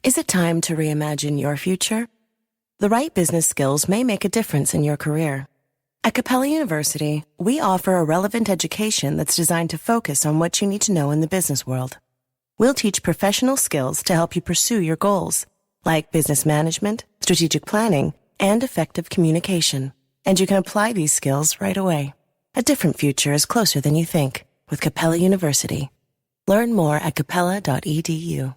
Is it time to reimagine your future? The right business skills may make a difference in your career. At Capella University, we offer a relevant education that's designed to focus on what you need to know in the business world. We'll teach professional skills to help you pursue your goals, like business management, strategic planning, and effective communication. And you can apply these skills right away. A different future is closer than you think with Capella University. Learn more at capella.edu.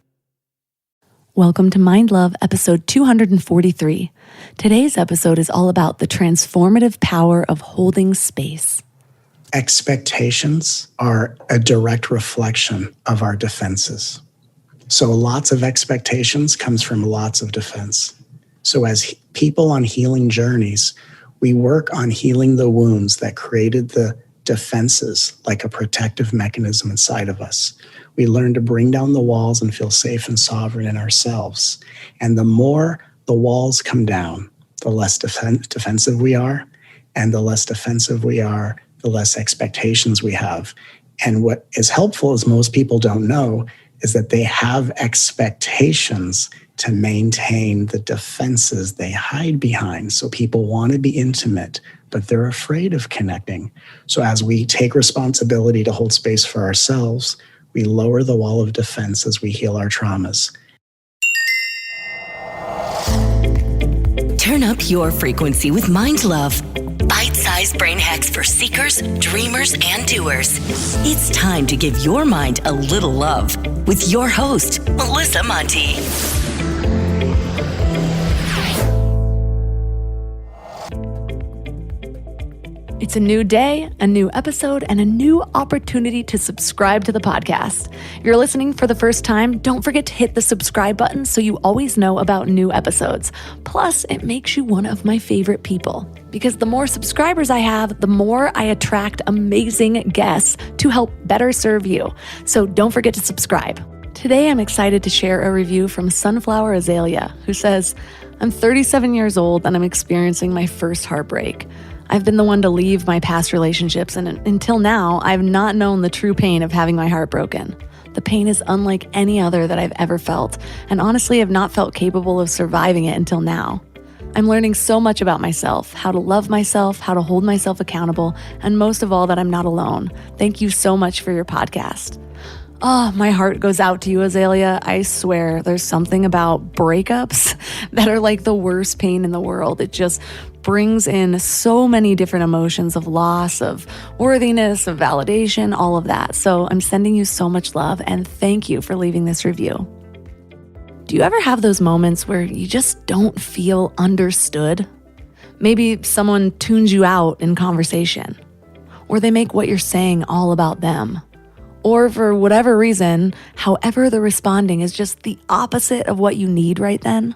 Welcome to Mind Love, episode 243. Today's episode is all about the transformative power of holding space. Expectations are a direct reflection of our defenses. So lots of expectations comes from lots of defense. So as people on healing journeys, we work on healing the wounds that created the defenses like a protective mechanism inside of us. We learn to bring down the walls and feel safe and sovereign in ourselves. And the more the walls come down, the less defensive we are. And the less defensive we are, the less expectations we have. And what is helpful is most people don't know is that they have expectations to maintain the defenses they hide behind. So people want to be intimate, but they're afraid of connecting. So as we take responsibility to hold space for ourselves, we lower the wall of defense as we heal our traumas. Turn up your frequency with Mind Love. Bite-sized brain hacks for seekers, dreamers, and doers. It's time to give your mind a little love with your host, Melissa Monti. It's a new day, a new episode, and a new opportunity to subscribe to the podcast. If you're listening for the first time, don't forget to hit the subscribe button so you always know about new episodes. Plus, it makes you one of my favorite people. Because the more subscribers I have, the more I attract amazing guests to help better serve you. So don't forget to subscribe. Today, I'm excited to share a review from Sunflower Azalea, who says, I'm 37 years old and I'm experiencing my first heartbreak. I've been the one to leave my past relationships, and until now, I've not known the true pain of having my heart broken. The pain is unlike any other that I've ever felt, and honestly have not felt capable of surviving it until now. I'm learning so much about myself, how to love myself, how to hold myself accountable, and most of all, that I'm not alone. Thank you so much for your podcast. Oh, my heart goes out to you, Azalea. I swear there's something about breakups that are like the worst pain in the world. It just brings in so many different emotions of loss, of worthiness, of validation, all of that. So I'm sending you so much love and thank you for leaving this review. Do you ever have those moments where you just don't feel understood? Maybe someone tunes you out in conversation, or they make what you're saying all about them. Or for whatever reason, however they're responding is just the opposite of what you need right then.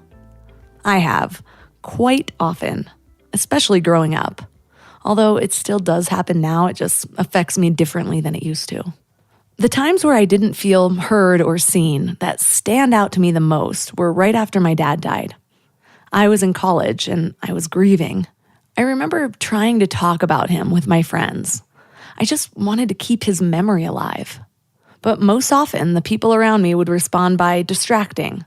I have, quite often, especially growing up. Although it still does happen now, it just affects me differently than it used to. The times where I didn't feel heard or seen that stand out to me the most were right after my dad died. I was in college and I was grieving. I remember trying to talk about him with my friends. I just wanted to keep his memory alive. But most often, the people around me would respond by distracting.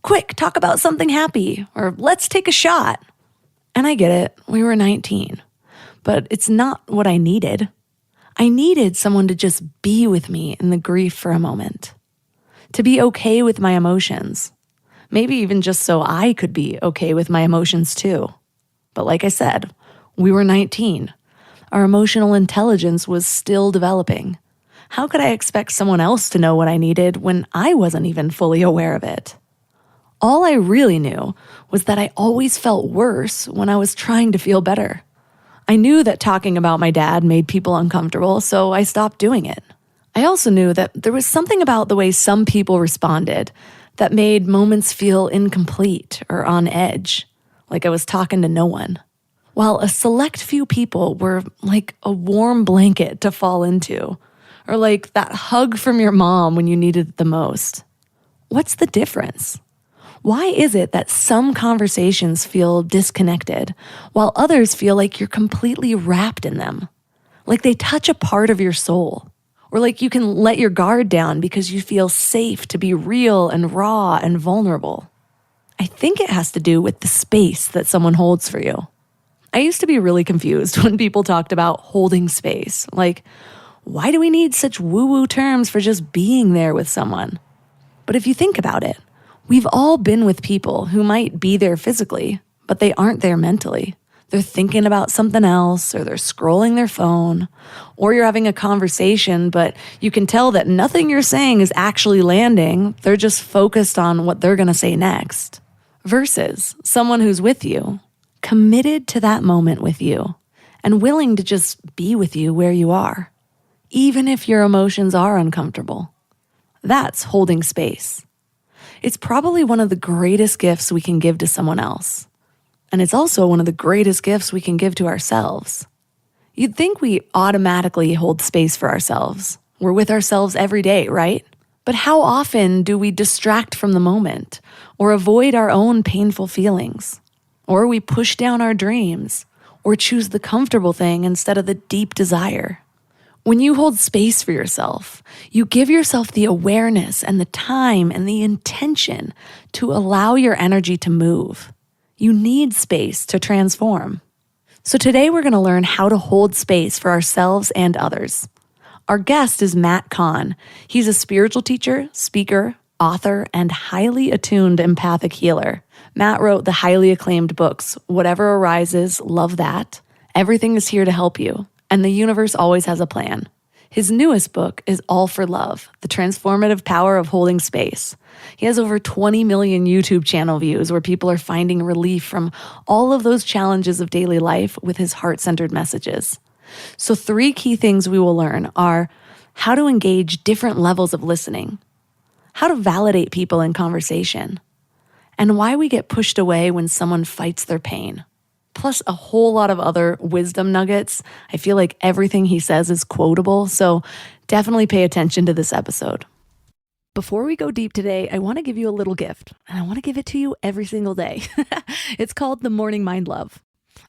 Quick, talk about something happy, or let's take a shot. And I get it, we were 19. But it's not what I needed. I needed someone to just be with me in the grief for a moment. To be okay with my emotions. Maybe even just so I could be okay with my emotions too. But like I said, we were 19. Our emotional intelligence was still developing. How could I expect someone else to know what I needed when I wasn't even fully aware of it? All I really knew was that I always felt worse when I was trying to feel better. I knew that talking about my dad made people uncomfortable, so I stopped doing it. I also knew that there was something about the way some people responded that made moments feel incomplete or on edge, like I was talking to no one. While a select few people were like a warm blanket to fall into, or like that hug from your mom when you needed it the most. What's the difference? Why is it that some conversations feel disconnected, while others feel like you're completely wrapped in them? Like they touch a part of your soul? Or like you can let your guard down because you feel safe to be real and raw and vulnerable. I think it has to do with the space that someone holds for you. I used to be really confused when people talked about holding space. Like, why do we need such woo-woo terms for just being there with someone? But if you think about it, we've all been with people who might be there physically, but they aren't there mentally. They're thinking about something else, or they're scrolling their phone, or you're having a conversation, but you can tell that nothing you're saying is actually landing. They're just focused on what they're going to say next. Versus someone who's with you, committed to that moment with you, and willing to just be with you where you are, even if your emotions are uncomfortable. That's holding space. It's probably one of the greatest gifts we can give to someone else. And it's also one of the greatest gifts we can give to ourselves. You'd think we automatically hold space for ourselves. We're with ourselves every day, right? But how often do we distract from the moment or avoid our own painful feelings? Or we push down our dreams or choose the comfortable thing instead of the deep desire? When you hold space for yourself, you give yourself the awareness and the time and the intention to allow your energy to move. You need space to transform. So today we're going to learn how to hold space for ourselves and others. Our guest is Matt Kahn. He's a spiritual teacher, speaker, author, and highly attuned empathic healer. Matt wrote the highly acclaimed books, Whatever Arises, Love That, Everything is Here to Help You, and The Universe Always Has a Plan. His newest book is All for Love, The Transformative Power of Holding Space. He has over 20 million YouTube channel views where people are finding relief from all of those challenges of daily life with his heart-centered messages. So 3 key things we will learn are how to engage different levels of listening, how to validate people in conversation, and why we get pushed away when someone fights their pain. Plus a whole lot of other wisdom nuggets. I feel like everything he says is quotable, so definitely pay attention to this episode. Before we go deep today, I want to give you a little gift, and I want to give it to you every single day. It's called the Morning Mind Love.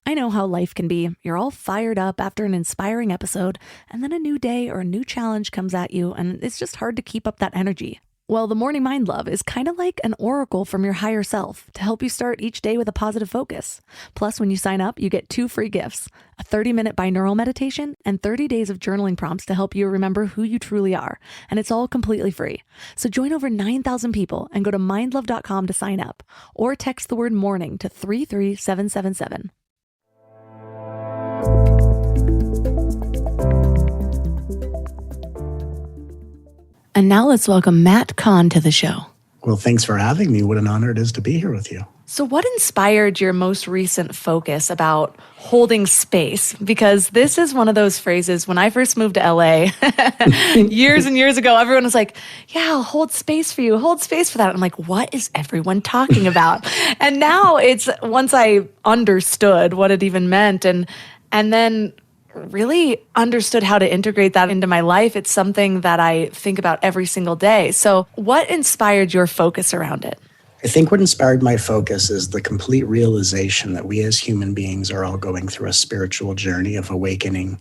I know how life can be. You're all fired up after an inspiring episode, and then a new day or a new challenge comes at you, and it's just hard to keep up that energy. Well, the Morning Mind Love is kind of like an oracle from your higher self to help you start each day with a positive focus. Plus, when you sign up, you get 2 free gifts, a 30-minute binaural meditation and 30 days of journaling prompts to help you remember who you truly are. And it's all completely free. So join over 9,000 people and go to mindlove.com to sign up or text the word morning to 33777. And now let's welcome Matt Kahn to the show. Well, thanks for having me. What an honor it is to be here with you. So what inspired your most recent focus about holding space? Because this is one of those phrases, when I first moved to LA years and years ago, everyone was like, yeah, I'll hold space for you, hold space for that. I'm like, what is everyone talking about? And now it's, once I understood what it even meant and then really understood how to integrate that into my life, it's something that I think about every single day. So what inspired your focus around it? I think what inspired my focus is the complete realization that we as human beings are all going through a spiritual journey of awakening.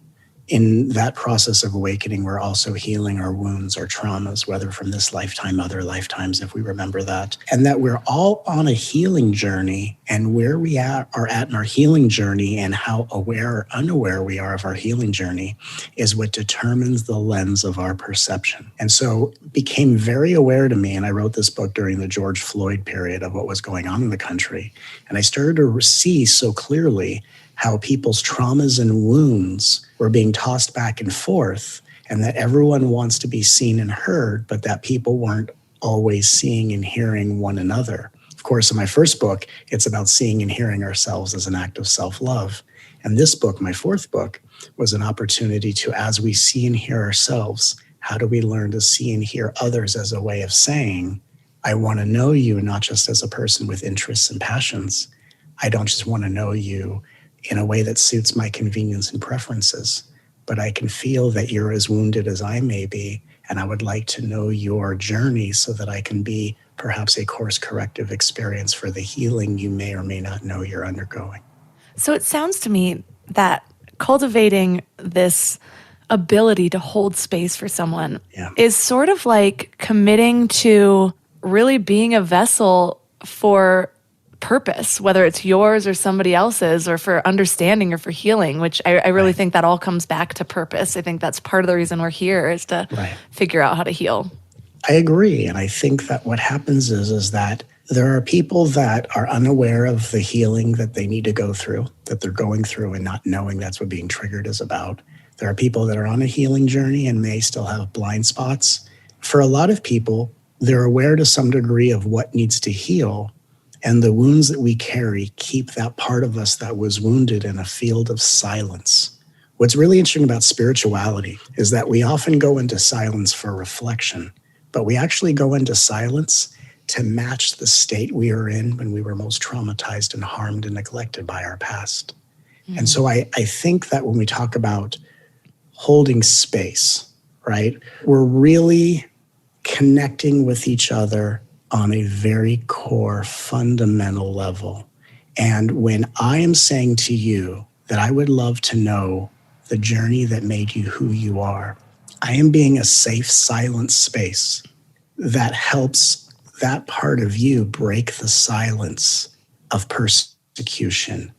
In that process of awakening, we're also healing our wounds, our traumas, whether from this lifetime, other lifetimes, if we remember that. And that we're all on a healing journey, and where we are at in our healing journey and how aware or unaware we are of our healing journey is what determines the lens of our perception. And so it became very aware to me, and I wrote this book during the George Floyd period of what was going on in the country. And I started to see so clearly how people's traumas and wounds were being tossed back and forth, and that everyone wants to be seen and heard, but that people weren't always seeing and hearing one another. Of course, in my first book, it's about seeing and hearing ourselves as an act of self-love. And this book, my 4th book, was an opportunity to, as we see and hear ourselves, how do we learn to see and hear others as a way of saying, I want to know you, not just as a person with interests and passions. I don't just want to know you in a way that suits my convenience and preferences, but I can feel that you're as wounded as I may be, and I would like to know your journey so that I can be perhaps a course corrective experience for the healing you may or may not know you're undergoing. So it sounds to me that cultivating this ability to hold space for someone Yeah. is sort of like committing to really being a vessel for purpose, whether it's yours or somebody else's, or for understanding or for healing, which I really think that all comes back to purpose. I think that's part of the reason we're here, is to figure out how to heal. I agree. And I think that what happens is that there are people that are unaware of the healing that they need to go through, that they're going through and not knowing that's what being triggered is about. There are people that are on a healing journey and may still have blind spots. For a lot of people, they're aware to some degree of what needs to heal, and the wounds that we carry keep that part of us that was wounded in a field of silence. What's really interesting about spirituality is that we often go into silence for reflection, but we actually go into silence to match the state we were in when we were most traumatized and harmed and neglected by our past. Mm-hmm. And so I think that when we talk about holding space, right, we're really connecting with each other on a very core, fundamental level. And when I am saying to you that I would love to know the journey that made you who you are, I am being a safe, silent space that helps that part of you break the silence of persecution,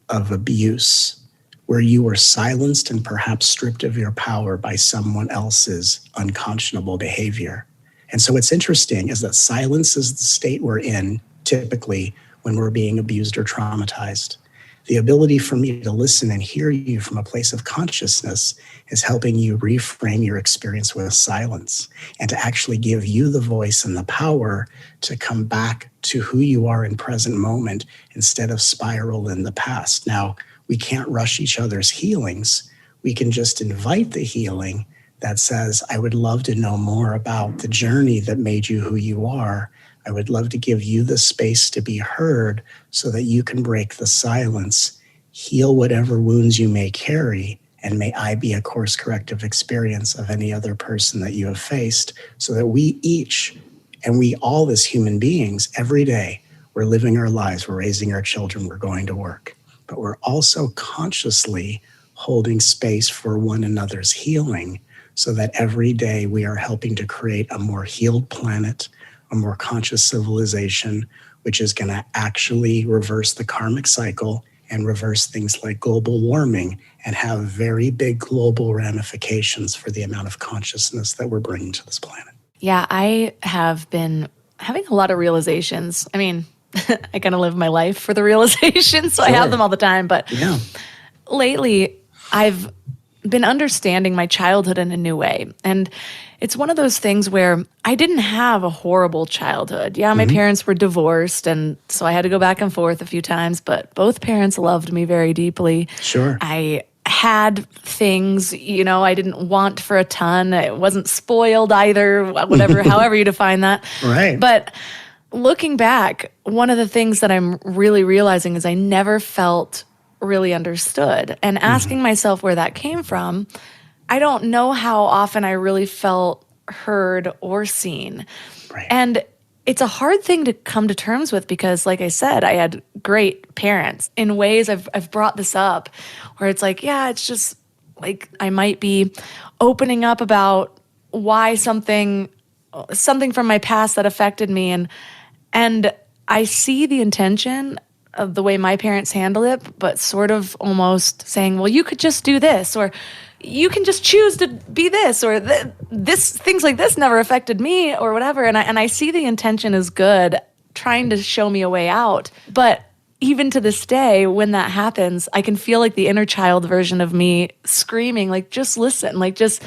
of abuse, where you were silenced and perhaps stripped of your power by someone else's unconscionable behavior. And so what's interesting is that silence is the state we're in typically when we're being abused or traumatized. The ability for me to listen and hear you from a place of consciousness is helping you reframe your experience with silence and to actually give you the voice and the power to come back to who you are in present moment instead of spiral in the past. Now, we can't rush each other's healings. We can just invite the healing that says, I would love to know more about the journey that made you who you are. I would love to give you the space to be heard so that you can break the silence, heal whatever wounds you may carry, and may I be a course corrective experience of any other person that you have faced, so that we each, and we all as human beings, every day, we're living our lives, we're raising our children, we're going to work, but we're also consciously holding space for one another's healing, so that every day we are helping to create a more healed planet, a more conscious civilization, which is going to actually reverse the karmic cycle and reverse things like global warming and have very big global ramifications for the amount of consciousness that we're bringing to this planet. Yeah, I have been having a lot of realizations. I mean, I kind of live my life for the realizations, so I have them all the time. But lately, I've been understanding my childhood in a new way. And it's one of those things where I didn't have a horrible childhood. Yeah, my parents were divorced, and so I had to go back and forth a few times, but both parents loved me very deeply. Sure. I had things, I didn't want for a ton. I wasn't spoiled either, whatever, however you define that. Right. But looking back, one of the things that I'm really realizing is I never felt really understood. And asking myself where that came from, I don't know how often I really felt heard or seen. Right. And it's a hard thing to come to terms with because, like I said, I had great parents. In ways I've brought this up where it's like, yeah, it's just like I might be opening up about why something from my past that affected me. And I see the intention of the way my parents handle it, but sort of almost saying, well, you could just do this, or you can just choose to be this, or this things like this never affected me, or whatever. And I see the intention is good, trying to show me a way out. But even to this day, when that happens, I can feel like the inner child version of me screaming, like, just listen, like, just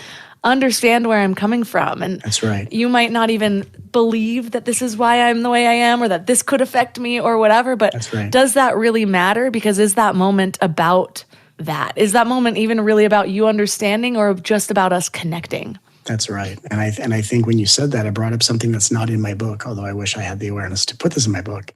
understand where I'm coming from. And that's right. You might not even believe that this is why I'm the way I am, or that this could affect me or whatever, but that's right. Does that really matter? Because is that moment about that? Is that moment even really about you understanding, or just about us connecting? That's right. And I think when you said that, I brought up something that's not in my book, although I wish I had the awareness to put this in my book.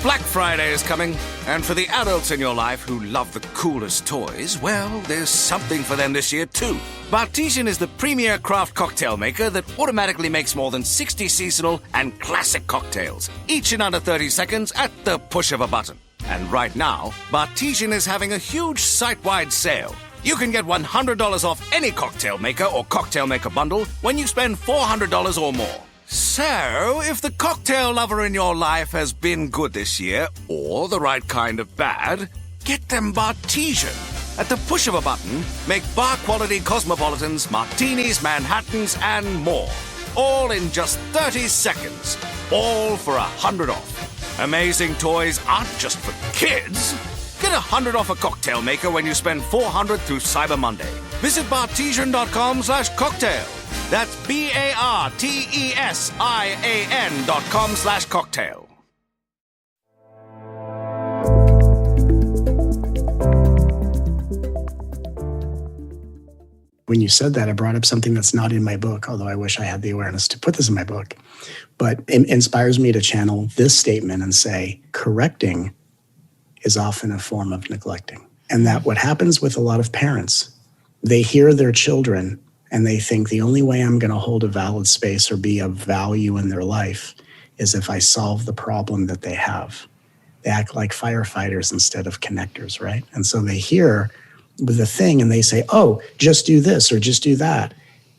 Black Friday is coming, and for the adults in your life who love the coolest toys, well, there's something for them this year too. Bartesian is the premier craft cocktail maker that automatically makes more than 60 seasonal and classic cocktails, each in under 30 seconds at the push of a button. And right now, Bartesian is having a huge site-wide sale. You can get $100 off any cocktail maker or cocktail maker bundle when you spend $400 or more. So, if the cocktail lover in your life has been good this year, or the right kind of bad, get them Bartesian. At the push of a button, make bar-quality cosmopolitans, martinis, Manhattans, and more. All in just 30 seconds. All for $100 off. Amazing toys aren't just for kids. Get $100 off a cocktail maker when you spend $400 through Cyber Monday. Visit bartesian.com/cocktail. That's BARTESIAN.com/cocktail. When you said that, I brought up something that's not in my book, although I wish I had the awareness to put this in my book. But it inspires me to channel this statement and say, correcting is often a form of neglecting. And that what happens with a lot of parents, they hear their children and they think the only way I'm going to hold a valid space or be of value in their life is if I solve the problem that they have. They act like firefighters instead of connectors, right? And so they hear with a thing and they say, oh, just do this or just do that.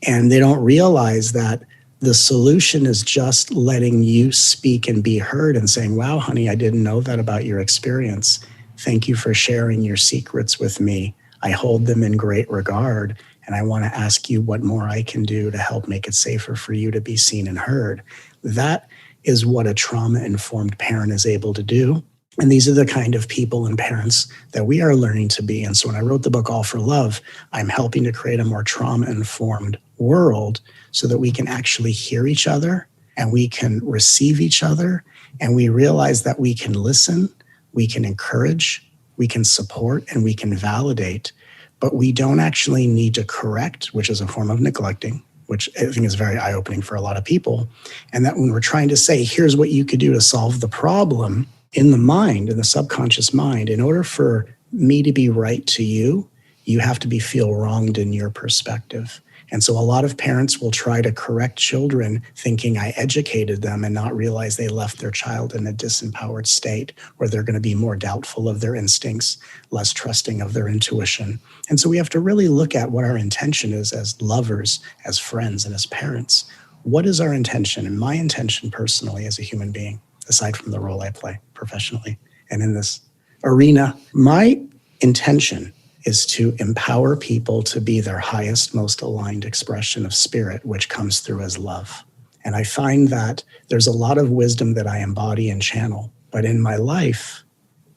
And they don't realize that the solution is just letting you speak and be heard and saying, wow, honey, I didn't know that about your experience. Thank you for sharing your secrets with me. I hold them in great regard. And I want to ask you what more I can do to help make it safer for you to be seen and heard. That is what a trauma-informed parent is able to do. And these are the kind of people and parents that we are learning to be. And so when I wrote the book, All for Love, I'm helping to create a more trauma-informed world so that we can actually hear each other and we can receive each other. And we realize that we can listen, we can encourage, we can support, and we can validate. But we don't actually need to correct, which is a form of neglecting, which I think is very eye-opening for a lot of people. And that when we're trying to say, here's what you could do to solve the problem, in the mind, in the subconscious mind, in order for me to be right to you, you have to feel wronged in your perspective. And so a lot of parents will try to correct children thinking I educated them and not realize they left their child in a disempowered state where they're going to be more doubtful of their instincts, less trusting of their intuition. And so we have to really look at what our intention is as lovers, as friends, and as parents. What is our intention? And my intention personally as a human being, aside from the role I play professionally and in this arena, my intention is to empower people to be their highest, most aligned expression of spirit, which comes through as love. And I find that there's a lot of wisdom that I embody and channel. But in my life,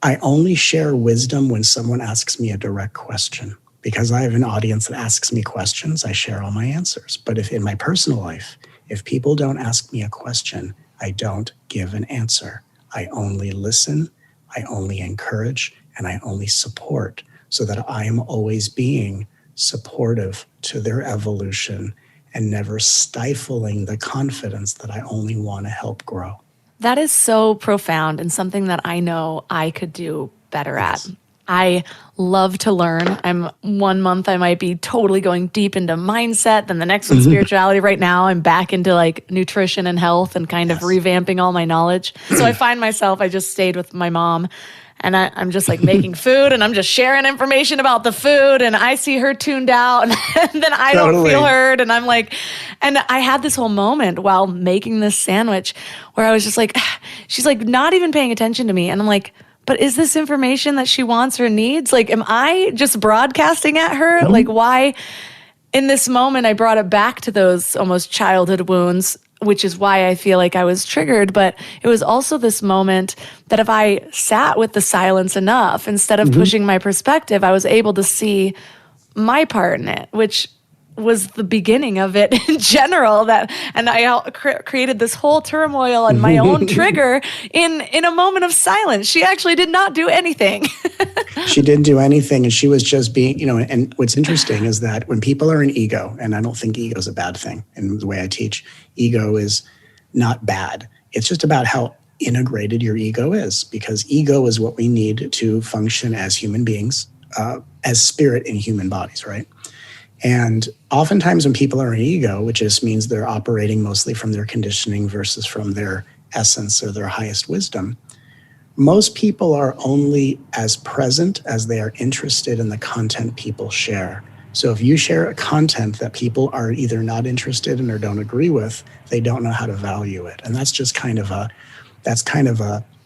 I only share wisdom when someone asks me a direct question. Because I have an audience that asks me questions, I share all my answers. But if in my personal life, if people don't ask me a question, I don't give an answer. I only listen, I only encourage, and I only support so that I am always being supportive to their evolution and never stifling the confidence that I only want to help grow. That is so profound and something that I know I could do better at. I love to learn. 1 month I might be totally going deep into mindset, then the next one spirituality. Right now I'm back into like nutrition and health and kind of revamping all my knowledge. So I find myself, I just stayed with my mom and I'm just like making food and I'm just sharing information about the food and I see her tuned out and then I don't feel heard. And I'm like, and I had this whole moment while making this sandwich where I was just like, she's like not even paying attention to me. And I'm like, but is this information that she wants or needs? Like, am I just broadcasting at her? Like, why? In this moment, I brought it back to those almost childhood wounds, which is why I feel like I was triggered. But it was also this moment that if I sat with the silence enough, instead of pushing my perspective, I was able to see my part in it, which was the beginning of it in general. And I created this whole turmoil and my own trigger in a moment of silence. She actually did not do anything. She didn't do anything, and she was just being, and what's interesting is that when people are in ego, and I don't think ego is a bad thing in the way I teach, ego is not bad. It's just about how integrated your ego is, because ego is what we need to function as human beings, as spirit in human bodies, right? And oftentimes when people are in ego, which just means they're operating mostly from their conditioning versus from their essence or their highest wisdom, most people are only as present as they are interested in the content people share. So if you share a content that people are either not interested in or don't agree with, they don't know how to value it. And that's just kind of a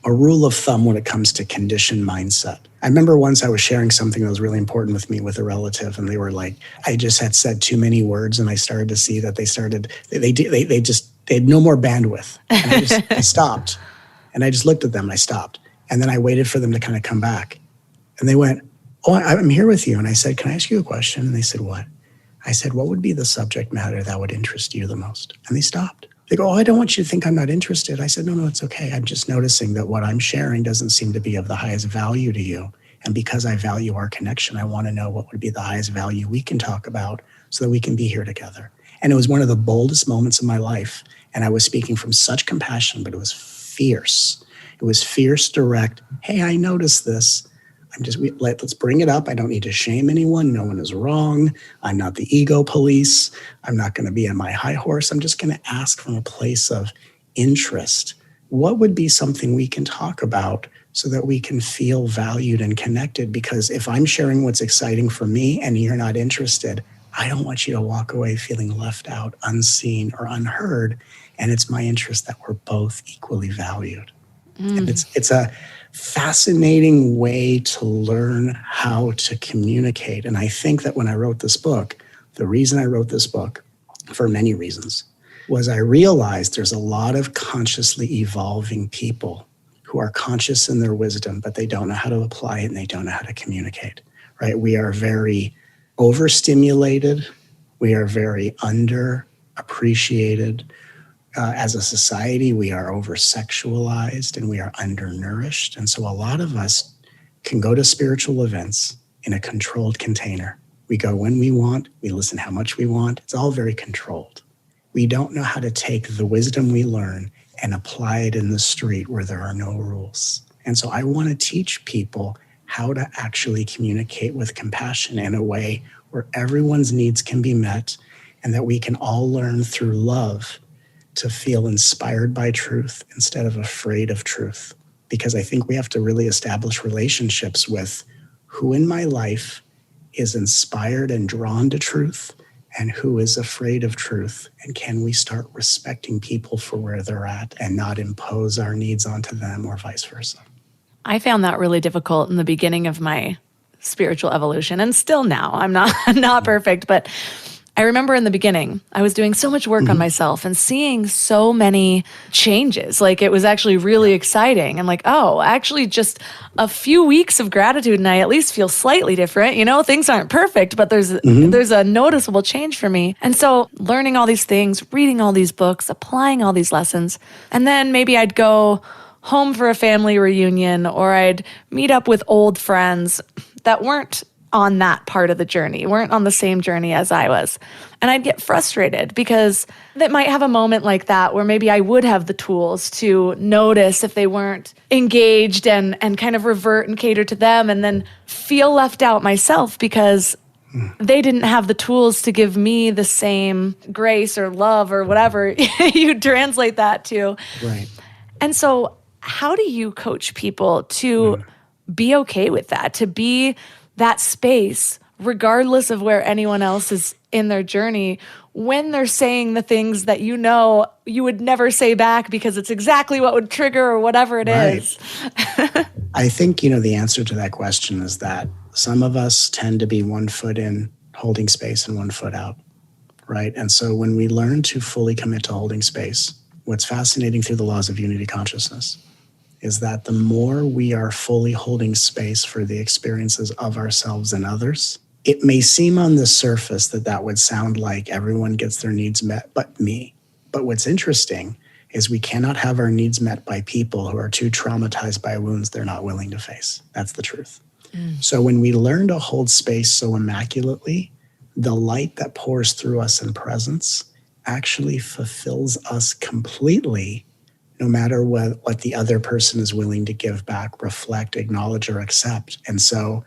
rule of thumb when it comes to conditioned mindset. I remember once I was sharing something that was really important with me with a relative, and they were like, I just had said too many words, and I started to see that they had no more bandwidth. And I stopped, and I just looked at them and I stopped. And then I waited for them to kind of come back. And they went, oh, I'm here with you. And I said, can I ask you a question? And they said, what? I said, what would be the subject matter that would interest you the most? And they stopped. They go, oh, I don't want you to think I'm not interested. I said, no, it's okay. I'm just noticing that what I'm sharing doesn't seem to be of the highest value to you. And because I value our connection, I want to know what would be the highest value we can talk about so that we can be here together. And it was one of the boldest moments of my life. And I was speaking from such compassion, but it was fierce. It was fierce, direct. Hey, I noticed this. Let's bring it up. I don't need to shame anyone. No one is wrong. I'm not the ego police. I'm not going to be on my high horse. I'm just going to ask from a place of interest. What would be something we can talk about so that we can feel valued and connected? Because if I'm sharing what's exciting for me and you're not interested, I don't want you to walk away feeling left out, unseen, or unheard. And it's my interest that we're both equally valued. And it's a fascinating way to learn how to communicate. And I think that when I wrote this book, the reason I wrote this book, for many reasons, was I realized there's a lot of consciously evolving people who are conscious in their wisdom, but they don't know how to apply it and they don't know how to communicate, right? We are very overstimulated. We are very underappreciated. As a society, we are over-sexualized and we are undernourished. And so a lot of us can go to spiritual events in a controlled container. We go when we want, we listen how much we want. It's all very controlled. We don't know how to take the wisdom we learn and apply it in the street where there are no rules. And so I want to teach people how to actually communicate with compassion in a way where everyone's needs can be met and that we can all learn through love to feel inspired by truth instead of afraid of truth. Because I think we have to really establish relationships with who in my life is inspired and drawn to truth and who is afraid of truth. And can we start respecting people for where they're at and not impose our needs onto them or vice versa? I found that really difficult in the beginning of my spiritual evolution, and still now. I'm not perfect, but I remember in the beginning, I was doing so much work on myself and seeing so many changes. Like, it was actually really exciting. I'm like, oh, actually just a few weeks of gratitude and I at least feel slightly different. You know, things aren't perfect, but there's a noticeable change for me. And so learning all these things, reading all these books, applying all these lessons, and then maybe I'd go home for a family reunion or I'd meet up with old friends that weren't on that part of the journey, weren't on the same journey as I was. And I'd get frustrated because that might have a moment like that where maybe I would have the tools to notice if they weren't engaged and kind of revert and cater to them, and then feel left out myself because they didn't have the tools to give me the same grace or love or whatever you translate that to. Right. And so how do you coach people to be okay with that, to be that space, regardless of where anyone else is in their journey, when they're saying the things that you know you would never say back because it's exactly what would trigger or whatever it is? I think, the answer to that question is that some of us tend to be 1 foot in, holding space, and 1 foot out, right? And so when we learn to fully commit to holding space, what's fascinating through the laws of unity consciousness is that the more we are fully holding space for the experiences of ourselves and others, it may seem on the surface that would sound like everyone gets their needs met but me. But what's interesting is we cannot have our needs met by people who are too traumatized by wounds they're not willing to face. That's the truth. So when we learn to hold space so immaculately, the light that pours through us in presence actually fulfills us completely, no matter what the other person is willing to give back, reflect, acknowledge, or accept. And so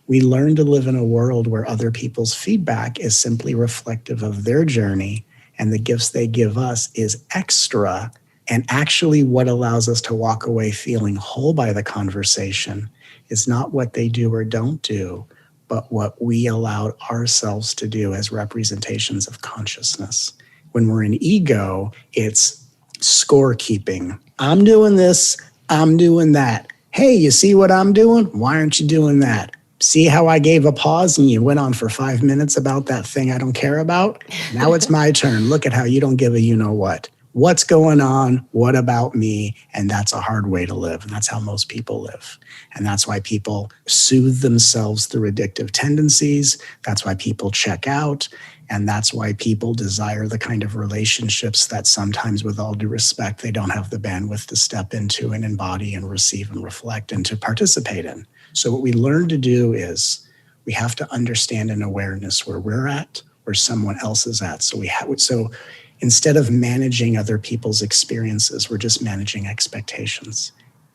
We learn to live in a world where other people's feedback is simply reflective of their journey, and the gifts they give us is extra. And actually what allows us to walk away feeling whole by the conversation is not what they do or don't do, but what we allowed ourselves to do as representations of consciousness. When we're in ego, it's scorekeeping. I'm doing this, I'm doing that. Hey, you see what I'm doing? Why aren't you doing that? See how I gave a pause and you went on for 5 minutes about that thing I don't care about? Now it's my turn. Look at how you don't give a you-know-what. What's going on? What about me? And that's a hard way to live. And that's how most people live. And that's why people soothe themselves through addictive tendencies. That's why people check out. And that's why people desire the kind of relationships that sometimes, with all due respect, they don't have the bandwidth to step into and embody and receive and reflect and to participate in. So what we learn to do is we have to understand an awareness where we're at, where someone else is at. So instead of managing other people's experiences, we're just managing expectations.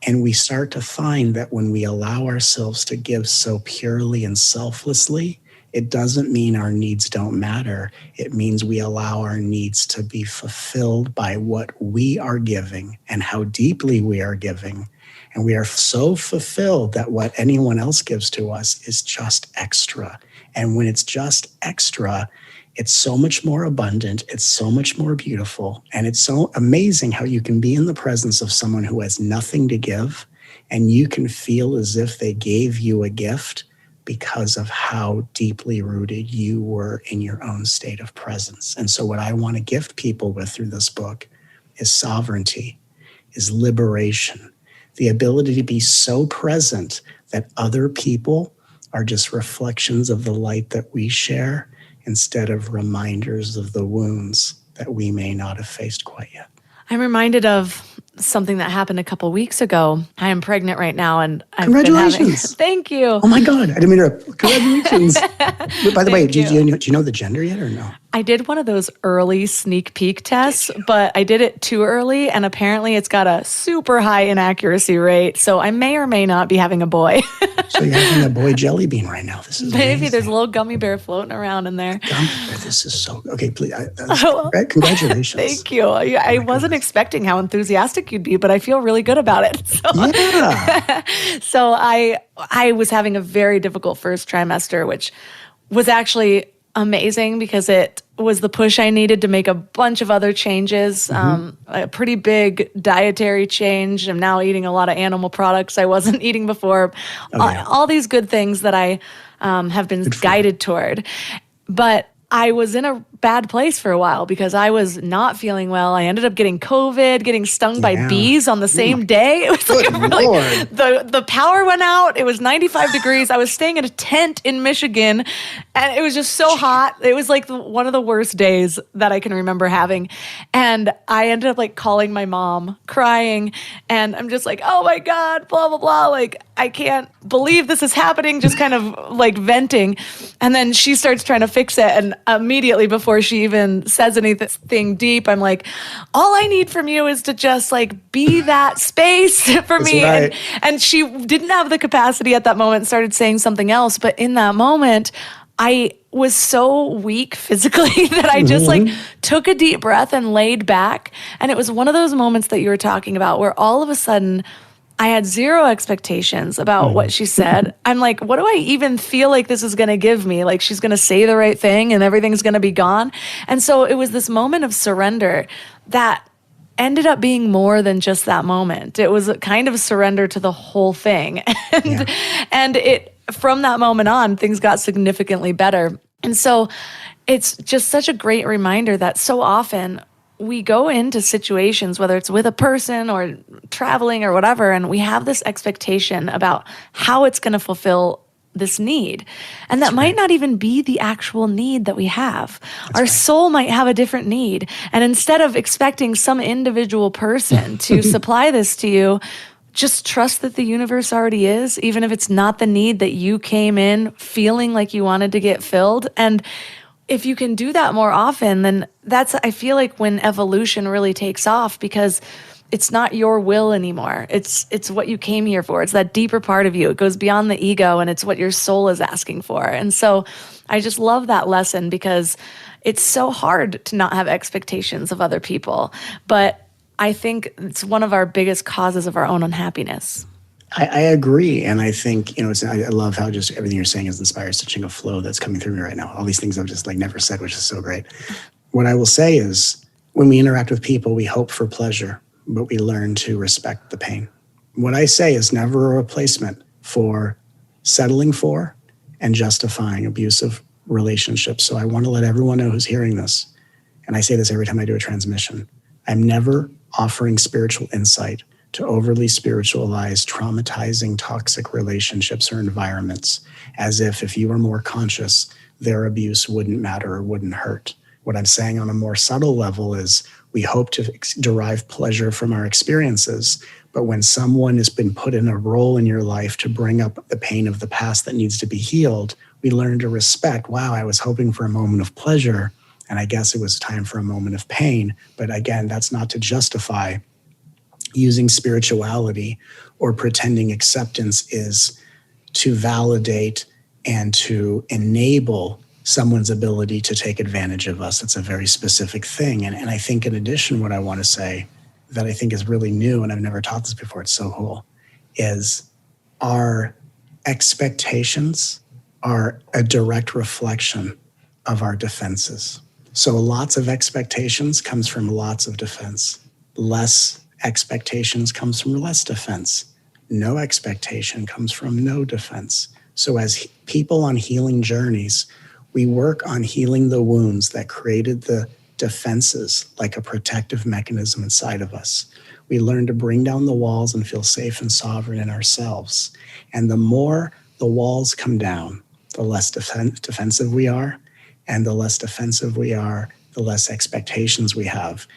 And we start to find that when we allow ourselves to give so purely and selflessly, it doesn't mean our needs don't matter. It means we allow our needs to be fulfilled by what we are giving and how deeply we are giving. And we are so fulfilled that what anyone else gives to us is just extra. And when it's just extra, it's so much more abundant, it's so much more beautiful, and it's so amazing how you can be in the presence of someone who has nothing to give, and you can feel as if they gave you a gift because of how deeply rooted you were in your own state of presence. And so what I want to gift people with through this book is sovereignty, is liberation, the ability to be so present that other people are just reflections of the light that we share, instead of reminders of the wounds that we may not have faced quite yet. I'm reminded of something that happened a couple weeks ago. I am pregnant right now, and Congratulations. Thank you. Oh my God, I didn't mean to. Congratulations. By the way, do you know the gender yet or no? I did one of those early sneak peek tests, but I did it too early, and apparently it's got a super high inaccuracy rate, so I may or may not be having a boy. So you're having a boy jelly bean right now. This is Maybe amazing. there's a little gummy bear floating around in there. Gummy bear, this is so... Okay, please. Congratulations. Thank you. I wasn't expecting how enthusiastic you'd be, but I feel really good about it. So, yeah. So I was having a very difficult first trimester, which was actually amazing because it was the push I needed to make a bunch of other changes, a pretty big dietary change. I'm now eating a lot of animal products I wasn't eating before. All these good things that I have been guided toward. But I was in a bad place for a while because I was not feeling well. I ended up getting COVID, getting stung by bees on the same day. It was like the power went out. It was 95 degrees. I was staying in a tent in Michigan, and it was just so hot. It was like one of the worst days that I can remember having. And I ended up like calling my mom, crying, and I'm just like, oh my God, blah, blah, blah. Like, I can't believe this is happening, just kind of like venting. And then she starts trying to fix it, and immediately before she even says anything deep, I'm like, all I need from you is to just like be that space for me. Right. And she didn't have the capacity at that moment, started saying something else. But in that moment, I was so weak physically that I just like took a deep breath and laid back. And it was one of those moments that you were talking about where all of a sudden I had zero expectations about what she said. I'm like, what do I even feel like this is going to give me? Like, she's going to say the right thing and everything's going to be gone. And so it was this moment of surrender that ended up being more than just that moment. It was a kind of surrender to the whole thing. And it, from that moment on, things got significantly better. And so it's just such a great reminder that so often we go into situations, whether it's with a person or traveling or whatever, and we have this expectation about how it's going to fulfill this need. And that might not even be the actual need that we have. Our soul might have a different need. And instead of expecting some individual person to supply this to you, just trust that the universe already is, even if it's not the need that you came in feeling like you wanted to get filled. And if you can do that more often, then that's, I feel like, when evolution really takes off, because it's not your will anymore. It's what you came here for. It's that deeper part of you. It goes beyond the ego, and it's what your soul is asking for. And so I just love that lesson, because it's so hard to not have expectations of other people. But I think it's one of our biggest causes of our own unhappiness. I agree. And I think, I love how just everything you're saying is inspired such a flow that's coming through me right now. All these things I've just never said, which is so great. What I will say is, when we interact with people, we hope for pleasure, but we learn to respect the pain. What I say is never a replacement for settling for and justifying abusive relationships. So I want to let everyone know who's hearing this, and I say this every time I do a transmission, I'm never offering spiritual insight to overly spiritualize, traumatizing, toxic relationships or environments, as if you were more conscious, their abuse wouldn't matter or wouldn't hurt. What I'm saying on a more subtle level is we hope to derive pleasure from our experiences, but when someone has been put in a role in your life to bring up the pain of the past that needs to be healed, we learn to respect, wow, I was hoping for a moment of pleasure, and I guess it was time for a moment of pain. But again, that's not to justify using spirituality or pretending acceptance is to validate and to enable someone's ability to take advantage of us. It's a very specific thing. And I think in addition, what I want to say that I think is really new, and I've never taught this before, it's so cool, is our expectations are a direct reflection of our defenses. So lots of expectations comes from lots of defense. Less expectations comes from less defense. No expectation comes from no defense. So as people on healing journeys, we work on healing the wounds that created the defenses, like a protective mechanism inside of us. We learn to bring down the walls and feel safe and sovereign in ourselves. And the more the walls come down, the less defensive we are. And the less defensive we are, the less expectations we have.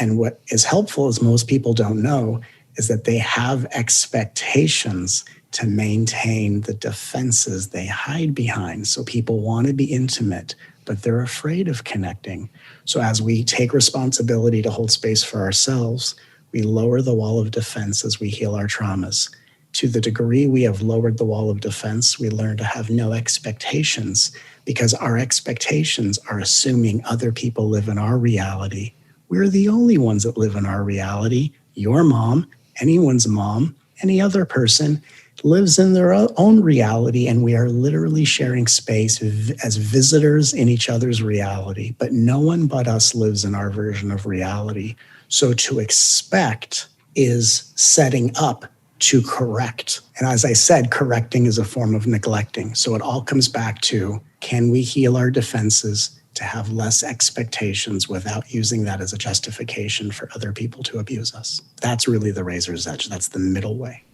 And what is helpful is most people don't know is that they have expectations to maintain the defenses they hide behind. So people want to be intimate, but they're afraid of connecting. So as we take responsibility to hold space for ourselves, we lower the wall of defense as we heal our traumas. To the degree we have lowered the wall of defense, we learn to have no expectations, because our expectations are assuming other people live in our reality. We're the only ones that live in our reality. Your mom, anyone's mom, any other person lives in their own reality, and we are literally sharing space as visitors in each other's reality. But no one but us lives in our version of reality. So to expect is setting up to correct. And as I said, correcting is a form of neglecting. So it all comes back to, can we heal our defenses to have less expectations without using that as a justification for other people to abuse us? That's really the razor's edge. That's the middle way.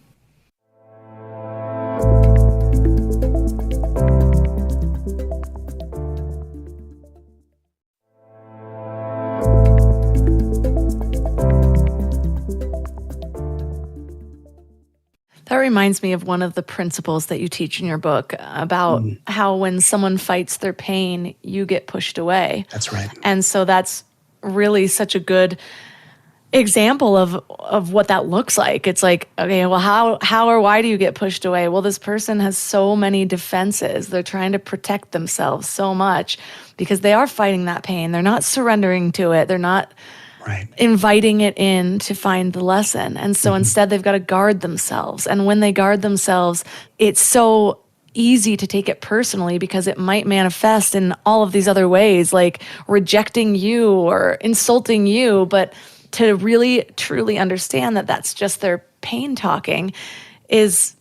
That reminds me of one of the principles that you teach in your book about how when someone fights their pain, you get pushed away. That's right. And so that's really such a good example of what that looks like. It's like, okay, well, how or why do you get pushed away? Well, this person has so many defenses. They're trying to protect themselves so much because they are fighting that pain. They're not surrendering to it. They're not inviting it in to find the lesson. And so instead they've got to guard themselves. And when they guard themselves, it's so easy to take it personally because it might manifest in all of these other ways, like rejecting you or insulting you. But to really, truly understand that that's just their pain talking is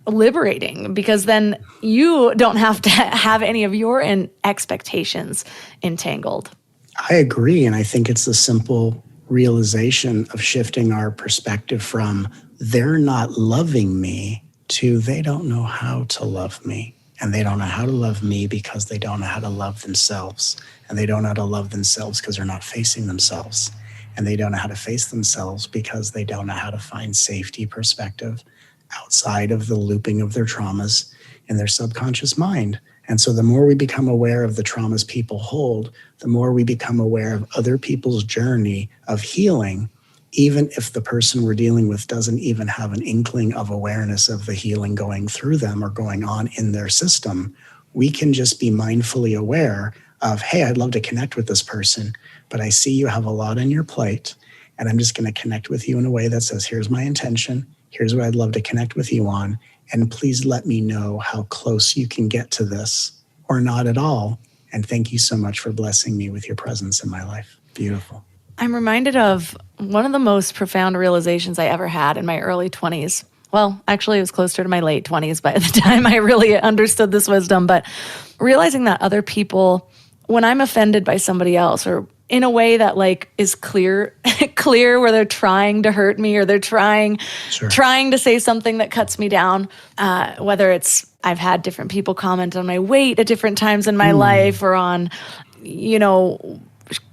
liberating, because then you don't have to have any of your expectations entangled. I agree. And I think it's the simple realization of shifting our perspective from they're not loving me to they don't know how to love me. And they don't know how to love me because they don't know how to love themselves. And they don't know how to love themselves because they're not facing themselves. And they don't know how to face themselves because they don't know how to find safety perspective outside of the looping of their traumas in their subconscious mind. And so the more we become aware of the traumas people hold, the more we become aware of other people's journey of healing, even if the person we're dealing with doesn't even have an inkling of awareness of the healing going through them or going on in their system, we can just be mindfully aware of, hey, I'd love to connect with this person, but I see you have a lot on your plate, and I'm just going to connect with you in a way that says, here's my intention, here's what I'd love to connect with you on, and please let me know how close you can get to this or not at all. And thank you so much for blessing me with your presence in my life. Beautiful. I'm reminded of one of the most profound realizations I ever had in my early 20s. Well, actually, it was closer to my late 20s by the time I really understood this wisdom. But realizing that other people, when I'm offended by somebody else or in a way that like is clear where they're trying to hurt me or they're trying to say something that cuts me down, whether it's I've had different people comment on my weight at different times in my life or on,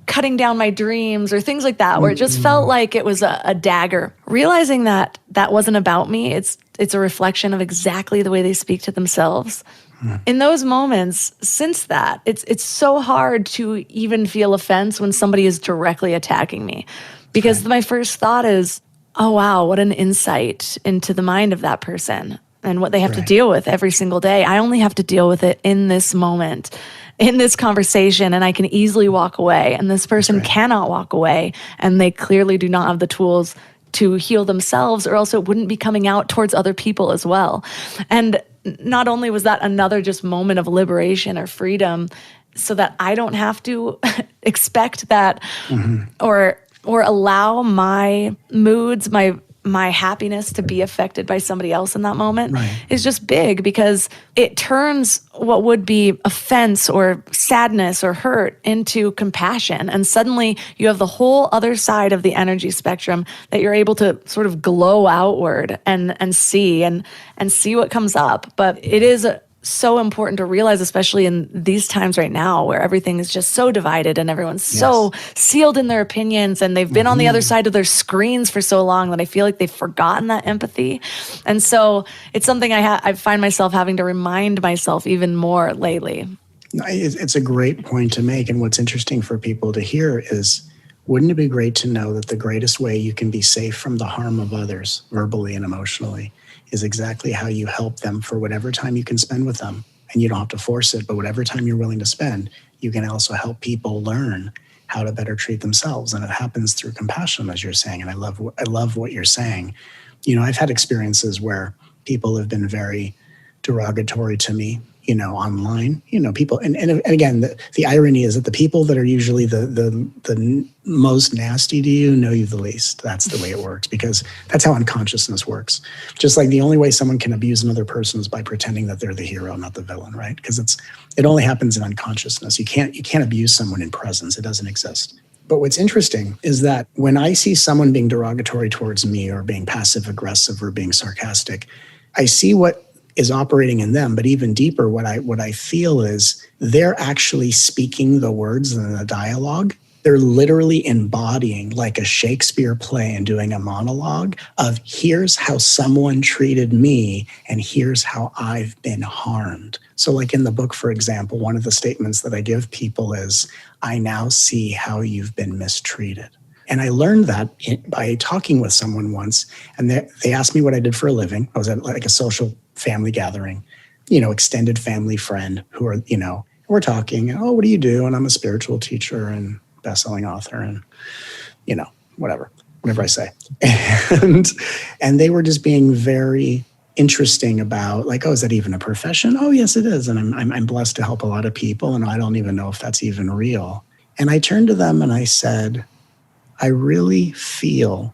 cutting down my dreams or things like that, where it just felt like it was a dagger. Realizing that that wasn't about me, it's a reflection of exactly the way they speak to themselves. In those moments, since that, it's so hard to even feel offense when somebody is directly attacking me. Because my first thought is, oh, wow, what an insight into the mind of that person and what they have to deal with every single day. I only have to deal with it in this moment, in this conversation, and I can easily walk away. And this person cannot walk away, and they clearly do not have the tools to heal themselves, or else it wouldn't be coming out towards other people as well. And not only was that another just moment of liberation or freedom, so that I don't have to expect that or allow my moods, my happiness to be affected by somebody else in that moment is just big, because it turns what would be offense or sadness or hurt into compassion. And suddenly you have the whole other side of the energy spectrum that you're able to sort of glow outward and see what comes up. But it is so important to realize, especially in these times right now where everything is just so divided and everyone's so sealed in their opinions, and they've been on the other side of their screens for so long that I feel like they've forgotten that empathy. And so it's something I find myself having to remind myself even more lately. It's a great point to make. And what's interesting for people to hear is, wouldn't it be great to know that the greatest way you can be safe from the harm of others, verbally and emotionally, is exactly how you help them for whatever time you can spend with them. And you don't have to force it, but whatever time you're willing to spend, you can also help people learn how to better treat themselves. And it happens through compassion, as you're saying. And I love what you're saying. I've had experiences where people have been very derogatory to me, online, people. And again, the irony is that the people that are usually the most nasty to you know you the least. That's the way it works, because that's how unconsciousness works. Just like the only way someone can abuse another person is by pretending that they're the hero, not the villain, right? Because it only happens in unconsciousness. You can't abuse someone in presence. It doesn't exist. But what's interesting is that when I see someone being derogatory towards me or being passive aggressive or being sarcastic, I see what is operating in them. But even deeper, what I feel is they're actually speaking the words in the dialogue. They're literally embodying, like a Shakespeare play, and doing a monologue of, here's how someone treated me and here's how I've been harmed. So like in the book, for example, one of the statements that I give people is, I now see how you've been mistreated. And I learned that by talking with someone once, and they asked me what I did for a living. I was at like a social family gathering, extended family friend who are, we're talking, oh, what do you do? And I'm a spiritual teacher and best-selling author and, whatever I say. And they were just being very interesting about like, oh, is that even a profession? Oh, yes, it is. And I'm blessed to help a lot of people. And I don't even know if that's even real. And I turned to them and I said, I really feel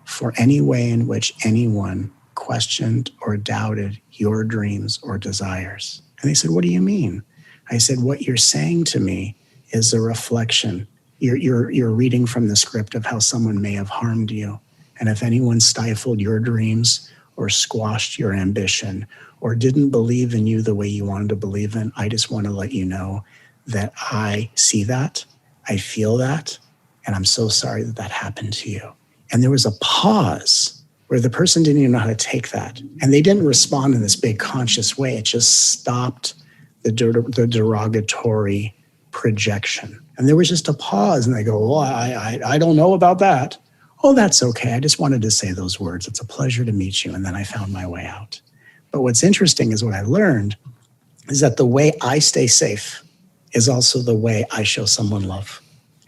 for any way in which anyone questioned or doubted your dreams or desires. And they said, what do you mean? I said, what you're saying to me is a reflection. You're reading from the script of how someone may have harmed you. And if anyone stifled your dreams or squashed your ambition or didn't believe in you the way you wanted to believe in, I just want to let you know that I see that, I feel that, and I'm so sorry that happened to you. And there was a pause where the person didn't even know how to take that. And they didn't respond in this big conscious way. It just stopped the derogatory projection. And there was just a pause, and they go, well, I don't know about that. oh, that's okay. I just wanted to say those words. It's a pleasure to meet you. And then I found my way out. But what's interesting is what I learned is that the way I stay safe is also the way I show someone love.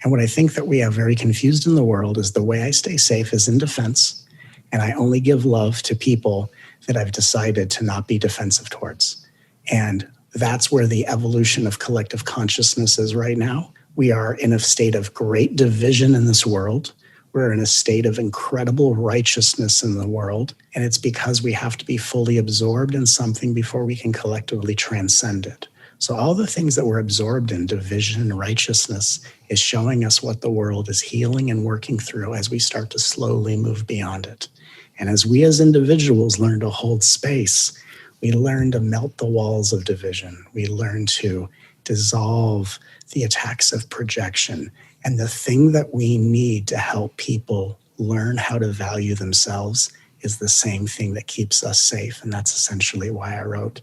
And what I think that we have very confused in the world is the way I stay safe is in defense. And I only give love to people that I've decided to not be defensive towards. And that's where the evolution of collective consciousness is right now. We are in a state of great division in this world. We're in a state of incredible righteousness in the world. And it's because we have to be fully absorbed in something before we can collectively transcend it. So all the things that we're absorbed in, division and righteousness, is showing us what the world is healing and working through as we start to slowly move beyond it. And as we as individuals learn to hold space, we learn to melt the walls of division. We learn to dissolve the attacks of projection. And the thing that we need to help people learn how to value themselves is the same thing that keeps us safe. And that's essentially why I wrote